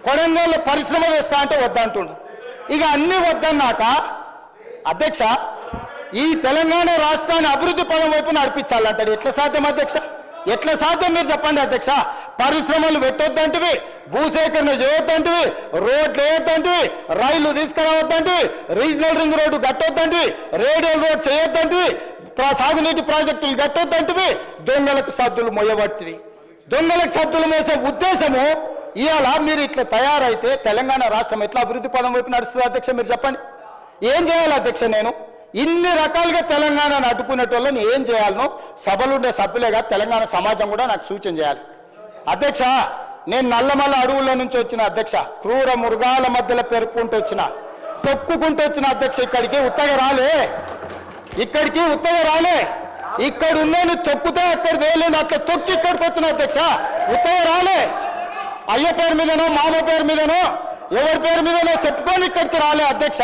కొడంగల్ పరిశ్రమ వేస్తా అంటే వద్దంటున్నాడు. ఇక అన్ని వద్దన్నాక అధ్యక్ష ఈ తెలంగాణ రాష్ట్రాన్ని అభివృద్ధి పదం వైపు నడిపించాలంటాడు. ఎట్లా సాధ్యం అధ్యక్ష? ఎట్లా సాధ్యం మీరు చెప్పండి అధ్యక్ష? పరిశ్రమలు పెట్టొద్దంటివి, భూసేకరణ చేయొద్దంటివి, రోడ్లు వేయొద్దంటివి, రైళ్లు తీసుకురావద్దంటివి, రీజనల్ రింగ్ రోడ్డు కట్టొద్దంటివి, రేడియల్ రోడ్ చేయొద్దంటివి, సాగునీటి ప్రాజెక్టులు కట్టొద్దంటివి, దొంగలకు సద్దులు మోయబడుతుంది. దొంగలకు సద్దులు మోసే ఉద్దేశము ఇవాళ మీరు ఇట్లా తయారైతే తెలంగాణ రాష్ట్రం ఎట్లా అభివృద్ధి పదం వైపు నడుస్తుంది అధ్యక్ష? మీరు చెప్పండి. ఏం చేయాలి అధ్యక్ష? నేను ఇన్ని రకాలుగా తెలంగాణను అడ్డుకునేటోళ్ళని ఏం చేయాలనో సభలుండే సభ్యులేగా తెలంగాణ సమాజం కూడా నాకు సూచన చేయాలి అధ్యక్ష. నేను నల్లమల్ల అడవుల నుంచి వచ్చిన అధ్యక్ష, క్రూర మృగాల మధ్యలో పెరుక్కుంటూ వచ్చిన, తొక్కుకుంటూ వచ్చిన అధ్యక్ష. ఇక్కడికి ఉత్తగా రాలే, ఇక్కడ ఉన్నది తొక్కుతే అక్కడ వేయలేదు, అట్లా తొక్కి ఇక్కడికి వచ్చిన అధ్యక్ష. ఉత్తగా రాలే. అయ్య పేరు మీదనో మామ పేరు మీదనో ఎవరి పేరు మీదనో చెప్పుకొని ఇక్కడికి రాలే అధ్యక్ష.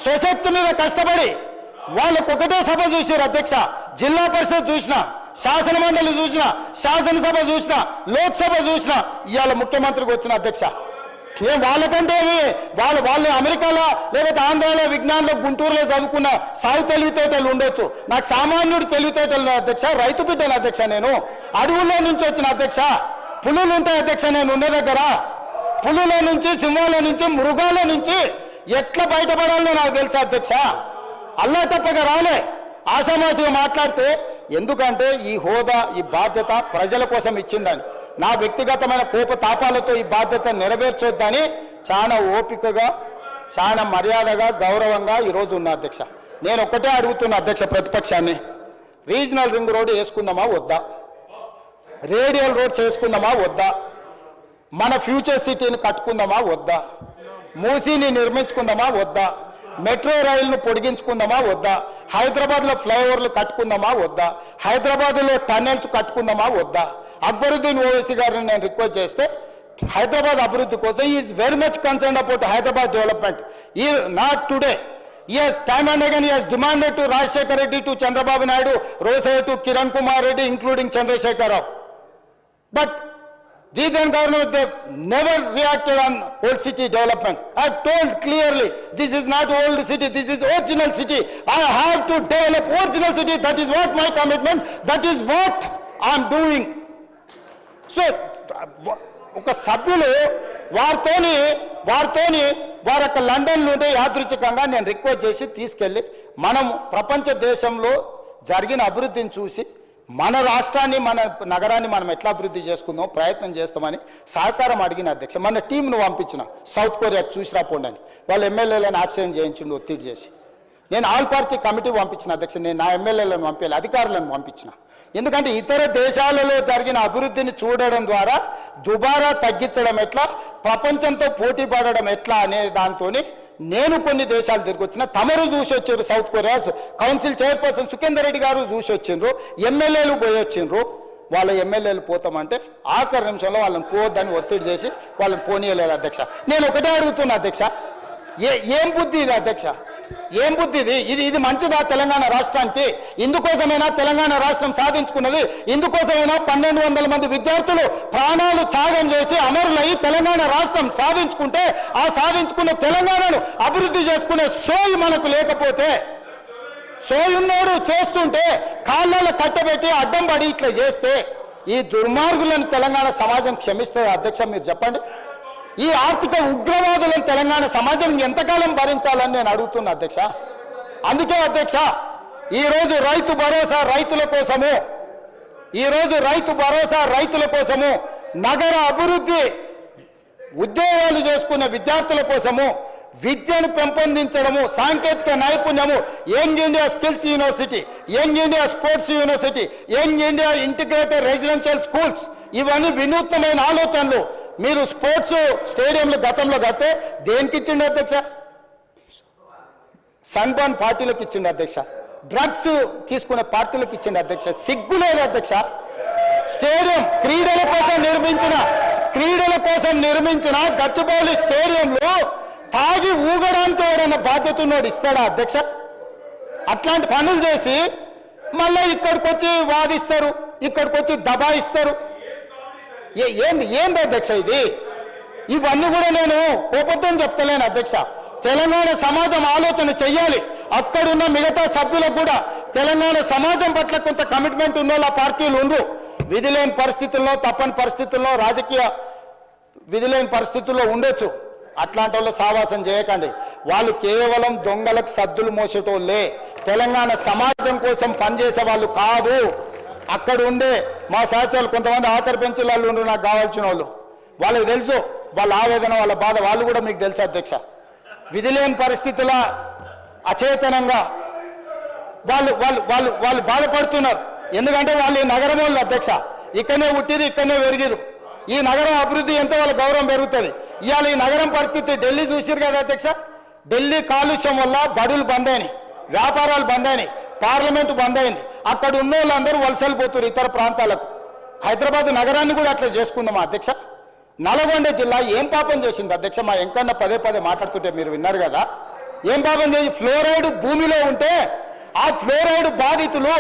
స్వశక్తి మీద కష్టపడి వాళ్ళకు ఒకటే సభ చూసారు అధ్యక్ష. జిల్లా పరిషత్ చూసిన, శాసన మండలి చూసిన, శాసనసభ చూసిన, లోక్సభ చూసిన, ఇవాళ ముఖ్యమంత్రికి వచ్చిన అధ్యక్ష. ఏం వాళ్ళకంటే వాళ్ళు అమెరికాలో లేకపోతే ఆంధ్రాలో విజ్ఞానంలో గుంటూరులో చదువుకున్న సాగు తెలివితేటలు ఉండొచ్చు. నాకు సామాన్యుడు తెలివితేటలు అధ్యక్ష. రైతు బిడ్డలు అధ్యక్ష. నేను అడవుల్లో నుంచి వచ్చిన అధ్యక్ష. పులులు ఉంటాయి అధ్యక్ష నేను ఉన్న దగ్గర. పులుల నుంచి, సింహాల నుంచి, మృగాల నుంచి ఎట్లా బయటపడాలో నాకు తెలుసా అధ్యక్ష. అల్లా తప్పగా రాలే. ఆషామాషిగా మాట్లాడితే ఎందుకంటే ఈ హోదా, ఈ బాధ్యత ప్రజల కోసం ఇచ్చిందని, నా వ్యక్తిగతమైన కోపతాపాలతో ఈ బాధ్యత నెరవేర్చొద్దని చాలా ఓపికగా, చాలా మర్యాదగా, గౌరవంగా ఈరోజు ఉన్న అధ్యక్ష. నేను ఒక్కటే అడుగుతున్నా అధ్యక్ష ప్రతిపక్షాన్ని, రీజనల్ రింగ్ రోడ్ వేసుకుందామా వద్దా? రేడియల్ రోడ్స్ వేసుకుందామా వద్దా? మన ఫ్యూచర్ సిటీని కట్టుకుందామా వద్దా? మూసీని నిర్మించుకుందామా వద్దా? మెట్రో రైలును పొడిగించుకుందామా వద్దా, హైదరాబాద్లో ఫ్లైఓవర్లు కట్టుకుందామా వద్దా, హైదరాబాద్లో టన్నెల్స్ కట్టుకుందామా వద్దా. అక్బరుద్దీన్ ఓవైసీ గారిని నేను రిక్వెస్ట్ చేస్తే హైదరాబాద్ అభివృద్ధి కోసం is very much concern about Hyderabad development. ఈ not today. Yes, time and again he has demanded to Rajshekhar Reddy, to Chandrababu Naidu, Rosaiah, to Kiran Kumar Reddy, including Chandrasekhar Rao. But the then government, they never reacted on old city development. I have told clearly, this is not old city, this is original city. I have to develop original city. That is what my commitment, that is what I am doing. So, ఒక సభ్యులు వారితోని వారి యొక్క London నుండి యాదృచ్ఛికంగా నేను request చేసి తీసుకెళ్ళి మనం ప్రపంచ దేశంలో జరిగిన అభివృద్ధిని చూసి మన రాష్ట్రాన్ని మన నగరాన్ని మనం ఎట్లా అభివృద్ధి చేసుకుందాం ప్రయత్నం చేస్తామని సహకారం అడిగిన అధ్యక్ష. మన టీంను పంపించిన సౌత్ కొరియా చూసి రాపోండి అని వాళ్ళ ఎమ్మెల్యేలను ఆబ్సెంట్ చేయించిండు ఒత్తిడి చేసి. నేను ఆల్ పార్టీ కమిటీ పంపించిన అధ్యక్ష. నేను నా ఎమ్మెల్యేలను పంపించాలి, అధికారులను పంపించిన. ఎందుకంటే ఇతర దేశాలలో జరిగిన అభివృద్ధిని చూడడం ద్వారా దుబారా తగ్గించడం ఎట్లా, ప్రపంచంతో పోటీ పడడం ఎట్లా అనే దాంతో నేను కొన్ని దేశాలు తిరిగి వచ్చిన. తమరు చూసి వచ్చారు, south Korea council chairperson Sukhender Reddy గారు చూసి వచ్చిండ్రు, ఎమ్మెల్యేలు పోయి వచ్చిండ్రు. వాళ్ళ ఎమ్మెల్యేలు పోతామంటే ఆఖరి నిమిషంలో వాళ్ళని పోవద్దని ఒత్తిడి చేసి వాళ్ళని పోనీయలేదు అధ్యక్ష. నేను ఒకటే అడుగుతున్నా అధ్యక్ష, ఏం బుద్ధి ఇది అధ్యక్ష, ఏం బుద్ధి ఇది? ఇది మంచిదా తెలంగాణ రాష్ట్రానికి? ఇందుకోసమైనా తెలంగాణ రాష్ట్రం సాధించుకున్నది, ఇందుకోసమైనా 1200 మంది విద్యార్థులు ప్రాణాలు త్యాగం చేసి అమరులై తెలంగాణ రాష్ట్రం సాధించుకుంటే, ఆ సాధించుకున్న తెలంగాణను అభివృద్ధి చేసుకునే సోయి మనకు లేకపోతే, సోయున్నోడు చేస్తుంటే కాళ్ళలో కట్టబెట్టి అడ్డం పడి ఇట్లా చేస్తే ఈ దుర్మార్గులను తెలంగాణ సమాజం క్షమిస్తుంది అధ్యక్ష? మీరు చెప్పండి. ఈ ఆర్థిక ఉగ్రవాదులను తెలంగాణ సమాజం ఎంతకాలం భరించాలని నేను అడుగుతున్నా అధ్యక్ష. అందుకే అధ్యక్ష ఈరోజు రైతు భరోసా రైతుల కోసము, ఈరోజు రైతు భరోసా రైతుల కోసము, నగర అభివృద్ధి ఉద్యోగాలు చేసుకున్న విద్యార్థుల కోసము, విద్యను పెంపొందించడము, సాంకేతిక నైపుణ్యము, young India skills university, young India sports university, young India integrated residential schools, ఇవన్నీ వినూత్నమైన ఆలోచనలు. మీరు స్పోర్ట్స్ స్టేడియంలు గతంలో కడితే దేనికి ఇచ్చిండు అధ్యక్ష? సన్బర్న్ పార్టీలకు ఇచ్చిండు అధ్యక్ష, డ్రగ్స్ తీసుకునే పార్టీలకు ఇచ్చిండు అధ్యక్ష. సిగ్గులేదు అధ్యక్ష. స్టేడియం క్రీడల కోసం నిర్మించిన గచ్చిబౌలి స్టేడియంలో తాగి ఊగడానికి ఎవరైనా బాధ్యత ఉన్నోడు ఇస్తాడా అధ్యక్ష? అట్లాంటి పనులు చేసి మళ్ళీ ఇక్కడికి వచ్చి వాదిస్తారు, ఇక్కడికి వచ్చి దబాయిస్తారు. ఏంది అధ్యక్ష ఇది? ఇవన్నీ కూడా నేను కోపంతో చెప్తలేను అధ్యక్ష. తెలంగాణ సమాజం ఆలోచన చెయ్యాలి. అక్కడున్న మిగతా సభ్యులకు కూడా తెలంగాణ సమాజం పట్ల కొంత కమిట్మెంట్ ఉన్న పార్టీలు ఉండ్రు. విధి లేని పరిస్థితుల్లో, తప్పని పరిస్థితుల్లో, రాజకీయ విధి లేని పరిస్థితుల్లో ఉండొచ్చు. అట్లాంటి వాళ్ళు సావాసం చేయకండి. వాళ్ళు కేవలం దొంగలకు సద్దులు మోసేటోళ్ళే, తెలంగాణ సమాజం కోసం పనిచేసే వాళ్ళు కాదు. అక్కడ ఉండే మా సహచరులు కొంతమంది ఆఖరి బెంచ్ వాళ్ళు ఉండ్రు, నాకు కావాల్సిన వాళ్ళు, వాళ్ళకి తెలుసు వాళ్ళ ఆవేదన, వాళ్ళ బాధ, వాళ్ళు కూడా మీకు తెలుసు అధ్యక్ష. విధి లేని పరిస్థితుల అచేతనంగా వాళ్ళు వాళ్ళు వాళ్ళు వాళ్ళు బాధపడుతున్నారు. ఎందుకంటే వాళ్ళు ఈ నగరం వాళ్ళు అధ్యక్ష, ఇక్కడనే పుట్టిరు, ఇక్కడనే పెరిగిరు. ఈ నగరం అభివృద్ధి ఎంతో వాళ్ళ గౌరవం పెరుగుతుంది. ఇవాళ ఈ నగరం పరిస్థితి ఢిల్లీ చూసిరు కదా అధ్యక్ష. ఢిల్లీ కాలుష్యం వల్ల బడులు బంద్ అయినాయి, వ్యాపారాలు బంద్ అయినాయి, పార్లమెంటు బంద్ అయింది. అక్కడ ఉన్న వాళ్ళందరూ వలసలు పోతున్నారు ఇతర ప్రాంతాలకు. హైదరాబాద్ నగరాన్ని కూడా అట్లా చేసుకుందాం అధ్యక్ష. నల్గొండ జిల్లా ఏం పాపం చేసింది అధ్యక్ష? మా ఎంకన్నా పదే మాట్లాడుతుంటే మీరు విన్నారు కదా. ఏం పాపం చేసి ఫ్లోరైడ్ భూమిలో ఉంటే ఆ ఫ్లోరైడ్ బాధితులు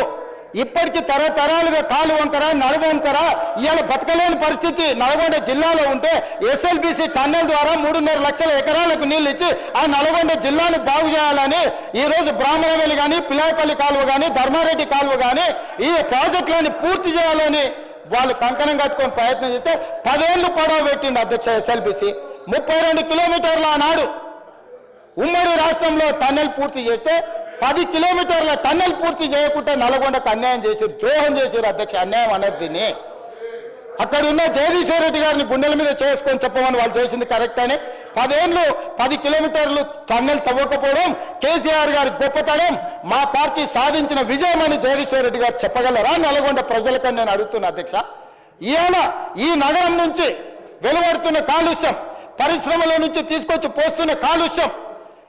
ఇప్పటికీ తరతరాలుగా కాలు వంకర నడుము వంకర ఇవాళ బతకలేని పరిస్థితి నల్గొండ జిల్లాలో ఉంటే ఎస్ఎల్బిసి టన్నెల్ ద్వారా 3.5 లక్షల ఎకరాలకు నీళ్లు ఇచ్చి ఆ నల్గొండ జిల్లాను బాగు చేయాలని ఈరోజు బ్రాహ్మణవెల్లి కానీ, పిలాయపల్లి కాలువ కానీ, ధర్మారెడ్డి కాలువ కానీ ఈ ప్రాజెక్టులని పూర్తి చేయాలని వాళ్ళు కంకణం కట్టుకొని ప్రయత్నం చేస్తే 10 ఏళ్ళు పడవ పెట్టింది అధ్యక్ష. ఎస్ఎల్బిసి 32 కిలోమీటర్ల ఆనాడు ఉమ్మడి రాష్ట్రంలో టన్నెల్ పూర్తి చేస్తే 10 కిలోమీటర్ల టన్నెల్ పూర్తి చేయకుండా నల్గొండకు అన్యాయం చేశారు, ద్రోహం చేశారు అధ్యక్ష. అన్యాయం అన్నారు దీన్ని. అక్కడ ఉన్న జగదీశ్వర్ రెడ్డి గారిని గుండెల మీద చేసుకొని చెప్పమని వాళ్ళు చేసింది కరెక్ట్ అని 10 ఏళ్ళు 10 కిలోమీటర్లు టన్నెల్ తవ్వకపోవడం కేసీఆర్ గారి గొప్పతనం, మా పార్టీ సాధించిన విజయం అని జగదీశ్వర్ రెడ్డి గారు చెప్పగలరా నల్గొండ ప్రజలకని నేను అడుగుతున్నా అధ్యక్ష. ఈయన ఈ నగరం నుంచి వెలువడుతున్న కాలుష్యం, పరిశ్రమల నుంచి తీసుకొచ్చి పోస్తున్న కాలుష్యం,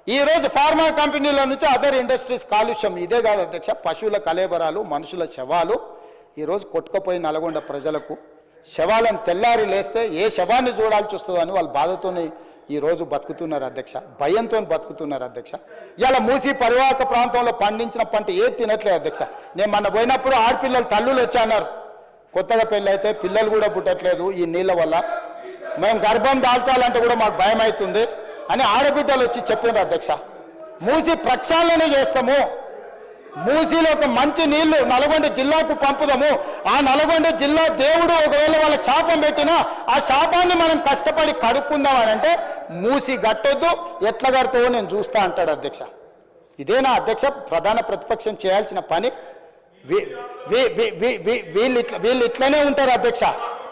ఈరోజు ఫార్మా కంపెనీల నుంచి అదర్ ఇండస్ట్రీస్ కాలుష్యం ఇదే కాదు అధ్యక్ష, పశువుల కలేబరాలు, మనుషుల శవాలు ఈరోజు కొట్టుకుపోయి నల్గొండ ప్రజలకు శవాలను తెల్లారి లేస్తే ఏ శవాన్ని చూడాల్సి వస్తుందో అని వాళ్ళ బాధతోనే ఈరోజు బతుకుతున్నారు అధ్యక్ష, భయంతో బతుకుతున్నారు అధ్యక్ష. ఇలా మూసి పరివాహక ప్రాంతంలో పండించిన పంట ఏది తినట్లేదు అధ్యక్ష. నేను మొన్న పోయినప్పుడు ఆడపిల్లలు తల్లులు వచ్చి అన్నారు, కొత్తగా పెళ్ళి అయితే పిల్లలు కూడా పుట్టట్లేదు ఈ నీళ్ళ వల్ల, మేము గర్భం దాల్చాలంటే కూడా మాకు భయం అవుతుంది అని ఆడబిడ్డలు వచ్చి చెప్పారు అధ్యక్ష. మూసి ప్రక్షాళన చేస్తాము, మూసిలో ఒక మంచి నీళ్లు నల్గొండ జిల్లాకు పంపుదాము, ఆ నల్గొండ జిల్లా దేవుడు ఒకవేళ వాళ్ళకి శాపం పెట్టినా ఆ శాపాన్ని మనం కష్టపడి కడుక్కుందామని అంటే మూసి గట్టొద్దు, ఎట్లా కడతావో నేను చూస్తా అంటాడు అధ్యక్ష. ఇదేనా అధ్యక్ష ప్రధాన ప్రతిపక్షం చేయాల్సిన పని? వీళ్ళు ఇట్లనే ఉంటారు అధ్యక్ష.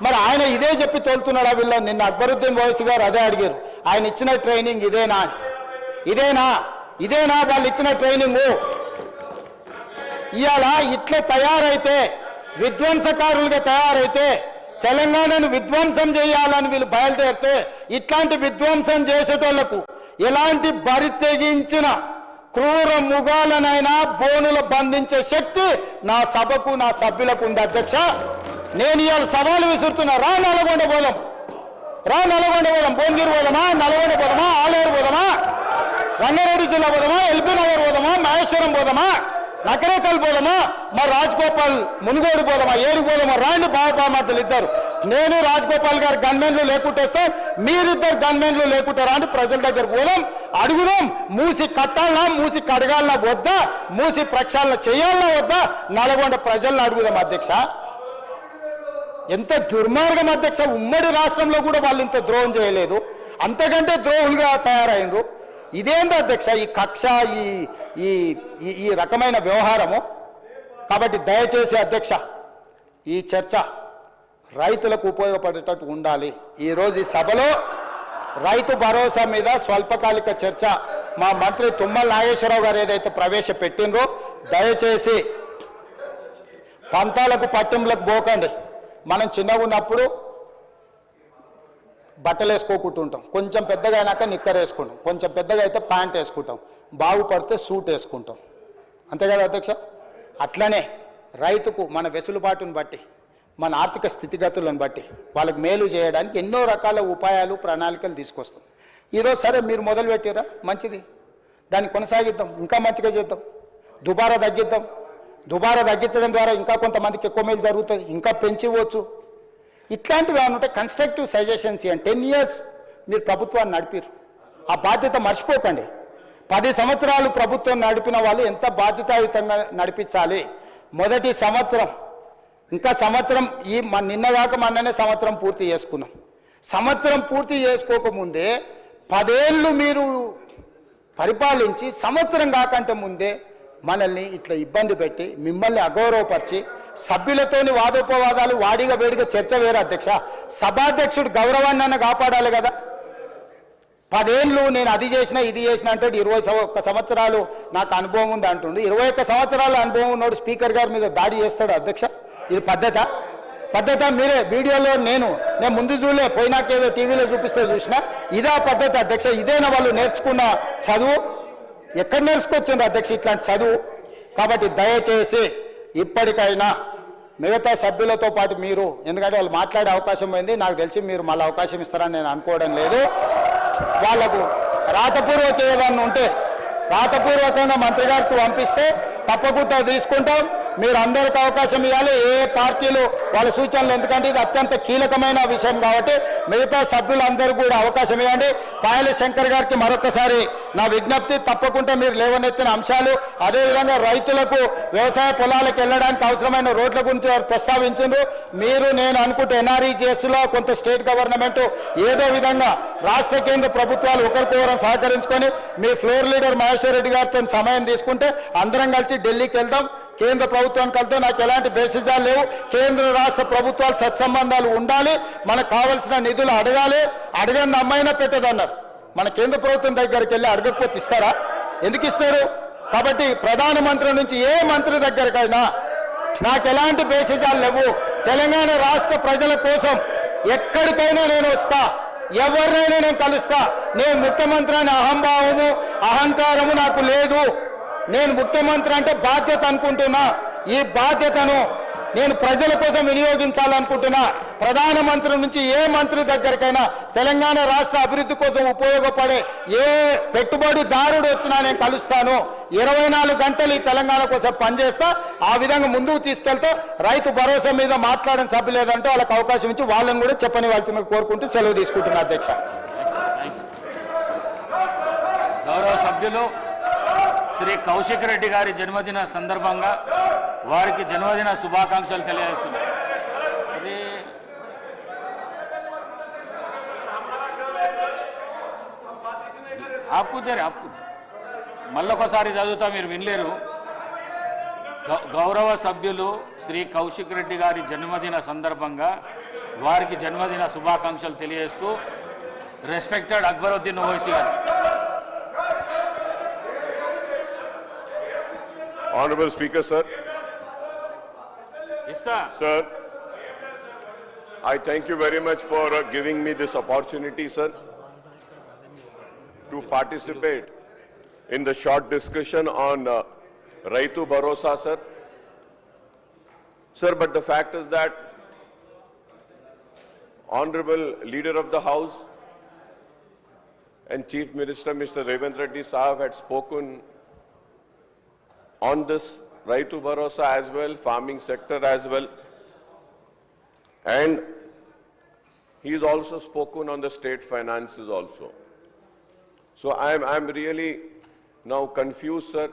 మరి ఆయన ఇదే చెప్పి తోలుతున్నాడా వీళ్ళ? నిన్న అక్బరుద్దీన్ ఓవైసీ గారు అదే అడిగారు, ఆయన ఇచ్చిన ట్రైనింగ్ ఇదేనా ఇదేనా వాళ్ళు ఇచ్చిన ట్రైనింగు? ఇవాళ ఇట్లా తయారైతే, విధ్వంసకారులుగా తయారైతే, తెలంగాణను విధ్వంసం చేయాలని వీళ్ళు బయలుదేరితే, ఇట్లాంటి విధ్వంసం చేసేటోళ్లకు ఎలాంటి బరి తెగించిన క్రూర ముగాలనైనా బోనుల బంధించే శక్తి నా సభకు, నా సభ్యులకు ఉంది అధ్యక్ష. నేను ఇవాళ సవాలు విసురుతున్నా, రా నల్గొండ పోదాం, భువనగిరి పోదామా, నల్గొండ పోదామా, ఆలేరు పోదామా, రంగారెడ్డి జిల్లా పోదామా, ఎల్బీ నగర్ పోదామా, మహేశ్వరం పోదామా, నకరేకల్ పోదామా, మరి రాజగోపాల్ మునుగోడు పోదామా, ఏడుగు పోదామా, రాండి బాబామార్తలు ఇద్దరు, నేను రాజగోపాల్ గారు గన్మెన్లు లేకుంటేస్తే మీరిద్దరు గన్మెన్లు లేకుంటారా అని ప్రజల దగ్గర పోదాం, అడుగుదాం. మూసి కట్టాలన్నా, మూసి కడగాలన్నా వద్దా, మూసి ప్రక్షాళన చేయాలన్నా వద్దా, నల్గొండ ప్రజలను అడుగుదాం అధ్యక్ష. ఎంత దుర్మార్గం అధ్యక్ష, ఉమ్మడి రాష్ట్రంలో కూడా వాళ్ళు ఇంత ద్రోహం చేయలేదు, అంతకంటే ద్రోహులుగా తయారైనరు. ఇదేంటి అధ్యక్ష ఈ కక్ష, ఈ రకమైన వ్యవహారము? కాబట్టి దయచేసి అధ్యక్ష ఈ చర్చ రైతులకు ఉపయోగపడేటట్టు ఉండాలి. ఈరోజు ఈ సభలో రైతు భరోసా మీద స్వల్పకాలిక చర్చ మా మంత్రి తుమ్మల నాగేశ్వరరావు గారు ఏదైతే ప్రవేశపెట్టిండ్రో, దయచేసి పంతాలకు పట్టింపులకు పోకండి. మనం చిన్నగా ఉన్నప్పుడు బట్టలు వేసుకోకుంటుంటాం, కొంచెం పెద్దగా అయినాక నిక్కర్ వేసుకుంటాం, కొంచెం పెద్దగా అయితే ప్యాంట్ వేసుకుంటాం, బాగుపడితే సూట్ వేసుకుంటాం, అంతే కదా అధ్యక్ష? అట్లనే రైతుకు మన వెసులుబాటును బట్టి, మన ఆర్థిక స్థితిగతులను బట్టి వాళ్ళకి మేలు చేయడానికి ఎన్నో రకాల ఉపాయాలు, ప్రణాళికలు తీసుకొస్తాం. ఈరోజు సరే మీరు మొదలు పెట్టారా, మంచిది, దాన్ని కొనసాగిద్దాం, ఇంకా మంచిగా చేద్దాం, దుబారా తగ్గిద్దాం. దుబారా తగ్గించడం ద్వారా ఇంకా కొంతమందికి ఎక్కువ మేలు జరుగుతుంది, ఇంకా పెంచివచ్చు. ఇట్లాంటివి ఏమైనా ఉంటే కన్స్ట్రక్టివ్ సజెషన్స్ ఇవ్వండి. 10 years మీరు ప్రభుత్వాన్ని నడిపారు, ఆ బాధ్యత మర్చిపోకండి. 10 సంవత్సరాలు ప్రభుత్వం నడిపిన వాళ్ళు ఎంత బాధ్యతాయుతంగా నడిపించాలి. మొదటి సంవత్సరం, ఇంకా సంవత్సరం, నిన్నగాక మొన్ననే సంవత్సరం పూర్తి చేసుకున్నాం. సంవత్సరం పూర్తి చేసుకోకముందే 10 ఏళ్ళు మీరు పరిపాలించి సంవత్సరం కాకంటే ముందే మనల్ని ఇట్లా ఇబ్బంది పెట్టి, మిమ్మల్ని అగౌరవపరిచి, సభ్యులతోని వాదోపవాదాలు, వాడిగా వేడిగా చర్చ వేరే అధ్యక్ష. సభాధ్యక్షుడు గౌరవాన్ని అన్న కాపాడాలి కదా. 10 ఏళ్ళు నేను అది చేసినా ఇది చేసినా అంటే 21 సంవత్సరాలు నాకు అనుభవం ఉంది అంటుండు. 21 సంవత్సరాల అనుభవం ఉన్నోడు స్పీకర్ గారి మీద దాడి చేస్తాడు అధ్యక్ష. ఇది పద్ధత? మీరే వీడియోలో నేను ముందు చూడలే, పోయినాకేదో టీవీలో చూపిస్తే చూసినా. ఇదా పద్ధతి అధ్యక్ష? ఇదేనా వాళ్ళు నేర్చుకున్న చదువు? ఎక్కడ నేర్చుకొచ్చిండ్రు అధ్యక్ష ఇట్లాంటి చదువు? కాబట్టి దయచేసి ఇప్పటికైనా మిగతా సభ్యులతో పాటు మీరు, ఎందుకంటే వాళ్ళు మాట్లాడే అవకాశం పోయింది, నాకు తెలిసి మీరు మళ్ళీ అవకాశం ఇస్తారని నేను అనుకోవడం లేదు. వాళ్లకు రాతపూర్వక ఏదన్నా ఉంటే రాతపూర్వకంగా మంత్రి గారికి పంపిస్తే తప్పకుండా తీసుకుంటాం. మీరు అందరికి అవకాశం ఇవ్వాలి, ఏ పార్టీలు వాళ్ళ సూచనలు, ఎందుకంటే ఇది అత్యంత కీలకమైన విషయం కాబట్టి మిగతా సభ్యులందరూ కూడా అవకాశం ఇవ్వండి. పాయల శంకర్ గారికి మరొకసారి నా విజ్ఞప్తి, తప్పకుండా మీరు లేవనెత్తిన అంశాలు, అదేవిధంగా రైతులకు వ్యవసాయ పొలాలకు వెళ్ళడానికి అవసరమైన రోడ్ల గురించి వారు ప్రస్తావించారు. మీరు నేను అనుకుంటే NREGSలో కొంత స్టేట్ గవర్నమెంట్ ఏదో విధంగా రాష్ట్ర కేంద్ర ప్రభుత్వాలు ఒకరికొకరు సహకరించుకొని మీ ఫ్లోర్ లీడర్ మహేశ్వర్ రెడ్డి గారితో సమయం తీసుకుంటే అందరం కలిసి ఢిల్లీకి వెళ్దాం. కేంద్ర ప్రభుత్వానికి వెళ్తే నాకు ఎలాంటి బేసిజాలు లేవు. కేంద్ర రాష్ట్ర ప్రభుత్వాలు సత్సంబంధాలు ఉండాలి, మనకు కావాల్సిన నిధులు అడగాలి. అడగని అమ్మాయినా పెట్టదన్నారు. మన కేంద్ర ప్రభుత్వం దగ్గరికి వెళ్ళి అడగకపోతే ఇస్తారా? ఎందుకు ఇస్తారు? కాబట్టి ప్రధానమంత్రి నుంచి ఏ మంత్రి దగ్గరికైనా నాకు ఎలాంటి బేసిజాలు లేవు. తెలంగాణ రాష్ట్ర ప్రజల కోసం ఎక్కడికైనా నేను వస్తా. ఎవరినైనా నేను కలుస్తా. నేను ముఖ్యమంత్రి అనే అహంభావము అహంకారము నాకు లేదు. నేను ముఖ్యమంత్రి అంటే బాధ్యత అనుకుంటున్నా. ఈ బాధ్యతను నేను ప్రజల కోసం వినియోగించాలనుకుంటున్నా. ప్రధానమంత్రి నుంచి ఏ మంత్రి దగ్గరికైనా తెలంగాణ రాష్ట్ర అభివృద్ధి కోసం ఉపయోగపడే ఏ పెట్టుబడిదారుడు వచ్చినా నేను కలుస్తాను. 24 గంటలు ఈ తెలంగాణ కోసం పనిచేస్తా. ఆ విధంగా ముందుకు తీసుకెళ్తా. రైతు భరోసా మీద మాట్లాడిన సభ్యులు లేదంటే వాళ్ళకి అవకాశం ఇచ్చి వాళ్ళని కూడా చెప్పనివ్వాల్సిందిగా కోరుకుంటూ సెలవు తీసుకుంటున్నా అధ్యక్ష. గౌరవ సభ్యులు శ్రీ కౌశిక్ రెడ్డి గారి జన్మదిన సందర్భంగా వారికి జన్మదిన శుభాకాంక్షలు తెలియజేస్తున్నారు. అది ఆపుకుతారు మళ్ళొకసారి చదువుతా, మీరు వినలేరు. గౌరవ సభ్యులు శ్రీ కౌశిక్ రెడ్డి గారి జన్మదిన సందర్భంగా వారికి జన్మదిన శుభాకాంక్షలు తెలియజేస్తూ రెస్పెక్టెడ్ అక్బరుద్దీన్ ఓవైసీ గారు. Honorable Speaker, sir. Sir, I thank you very much for giving me this opportunity, sir, to participate in the short discussion on Raitu Bharosa, sir. Sir, but the fact is that Honorable Leader of the House and Chief Minister Mr. Revant Reddy Sahab had spoken on this Raitu Bharosa as well, farming sector as well. And he's also spoken on the state finances also. So I'm really now confused, sir,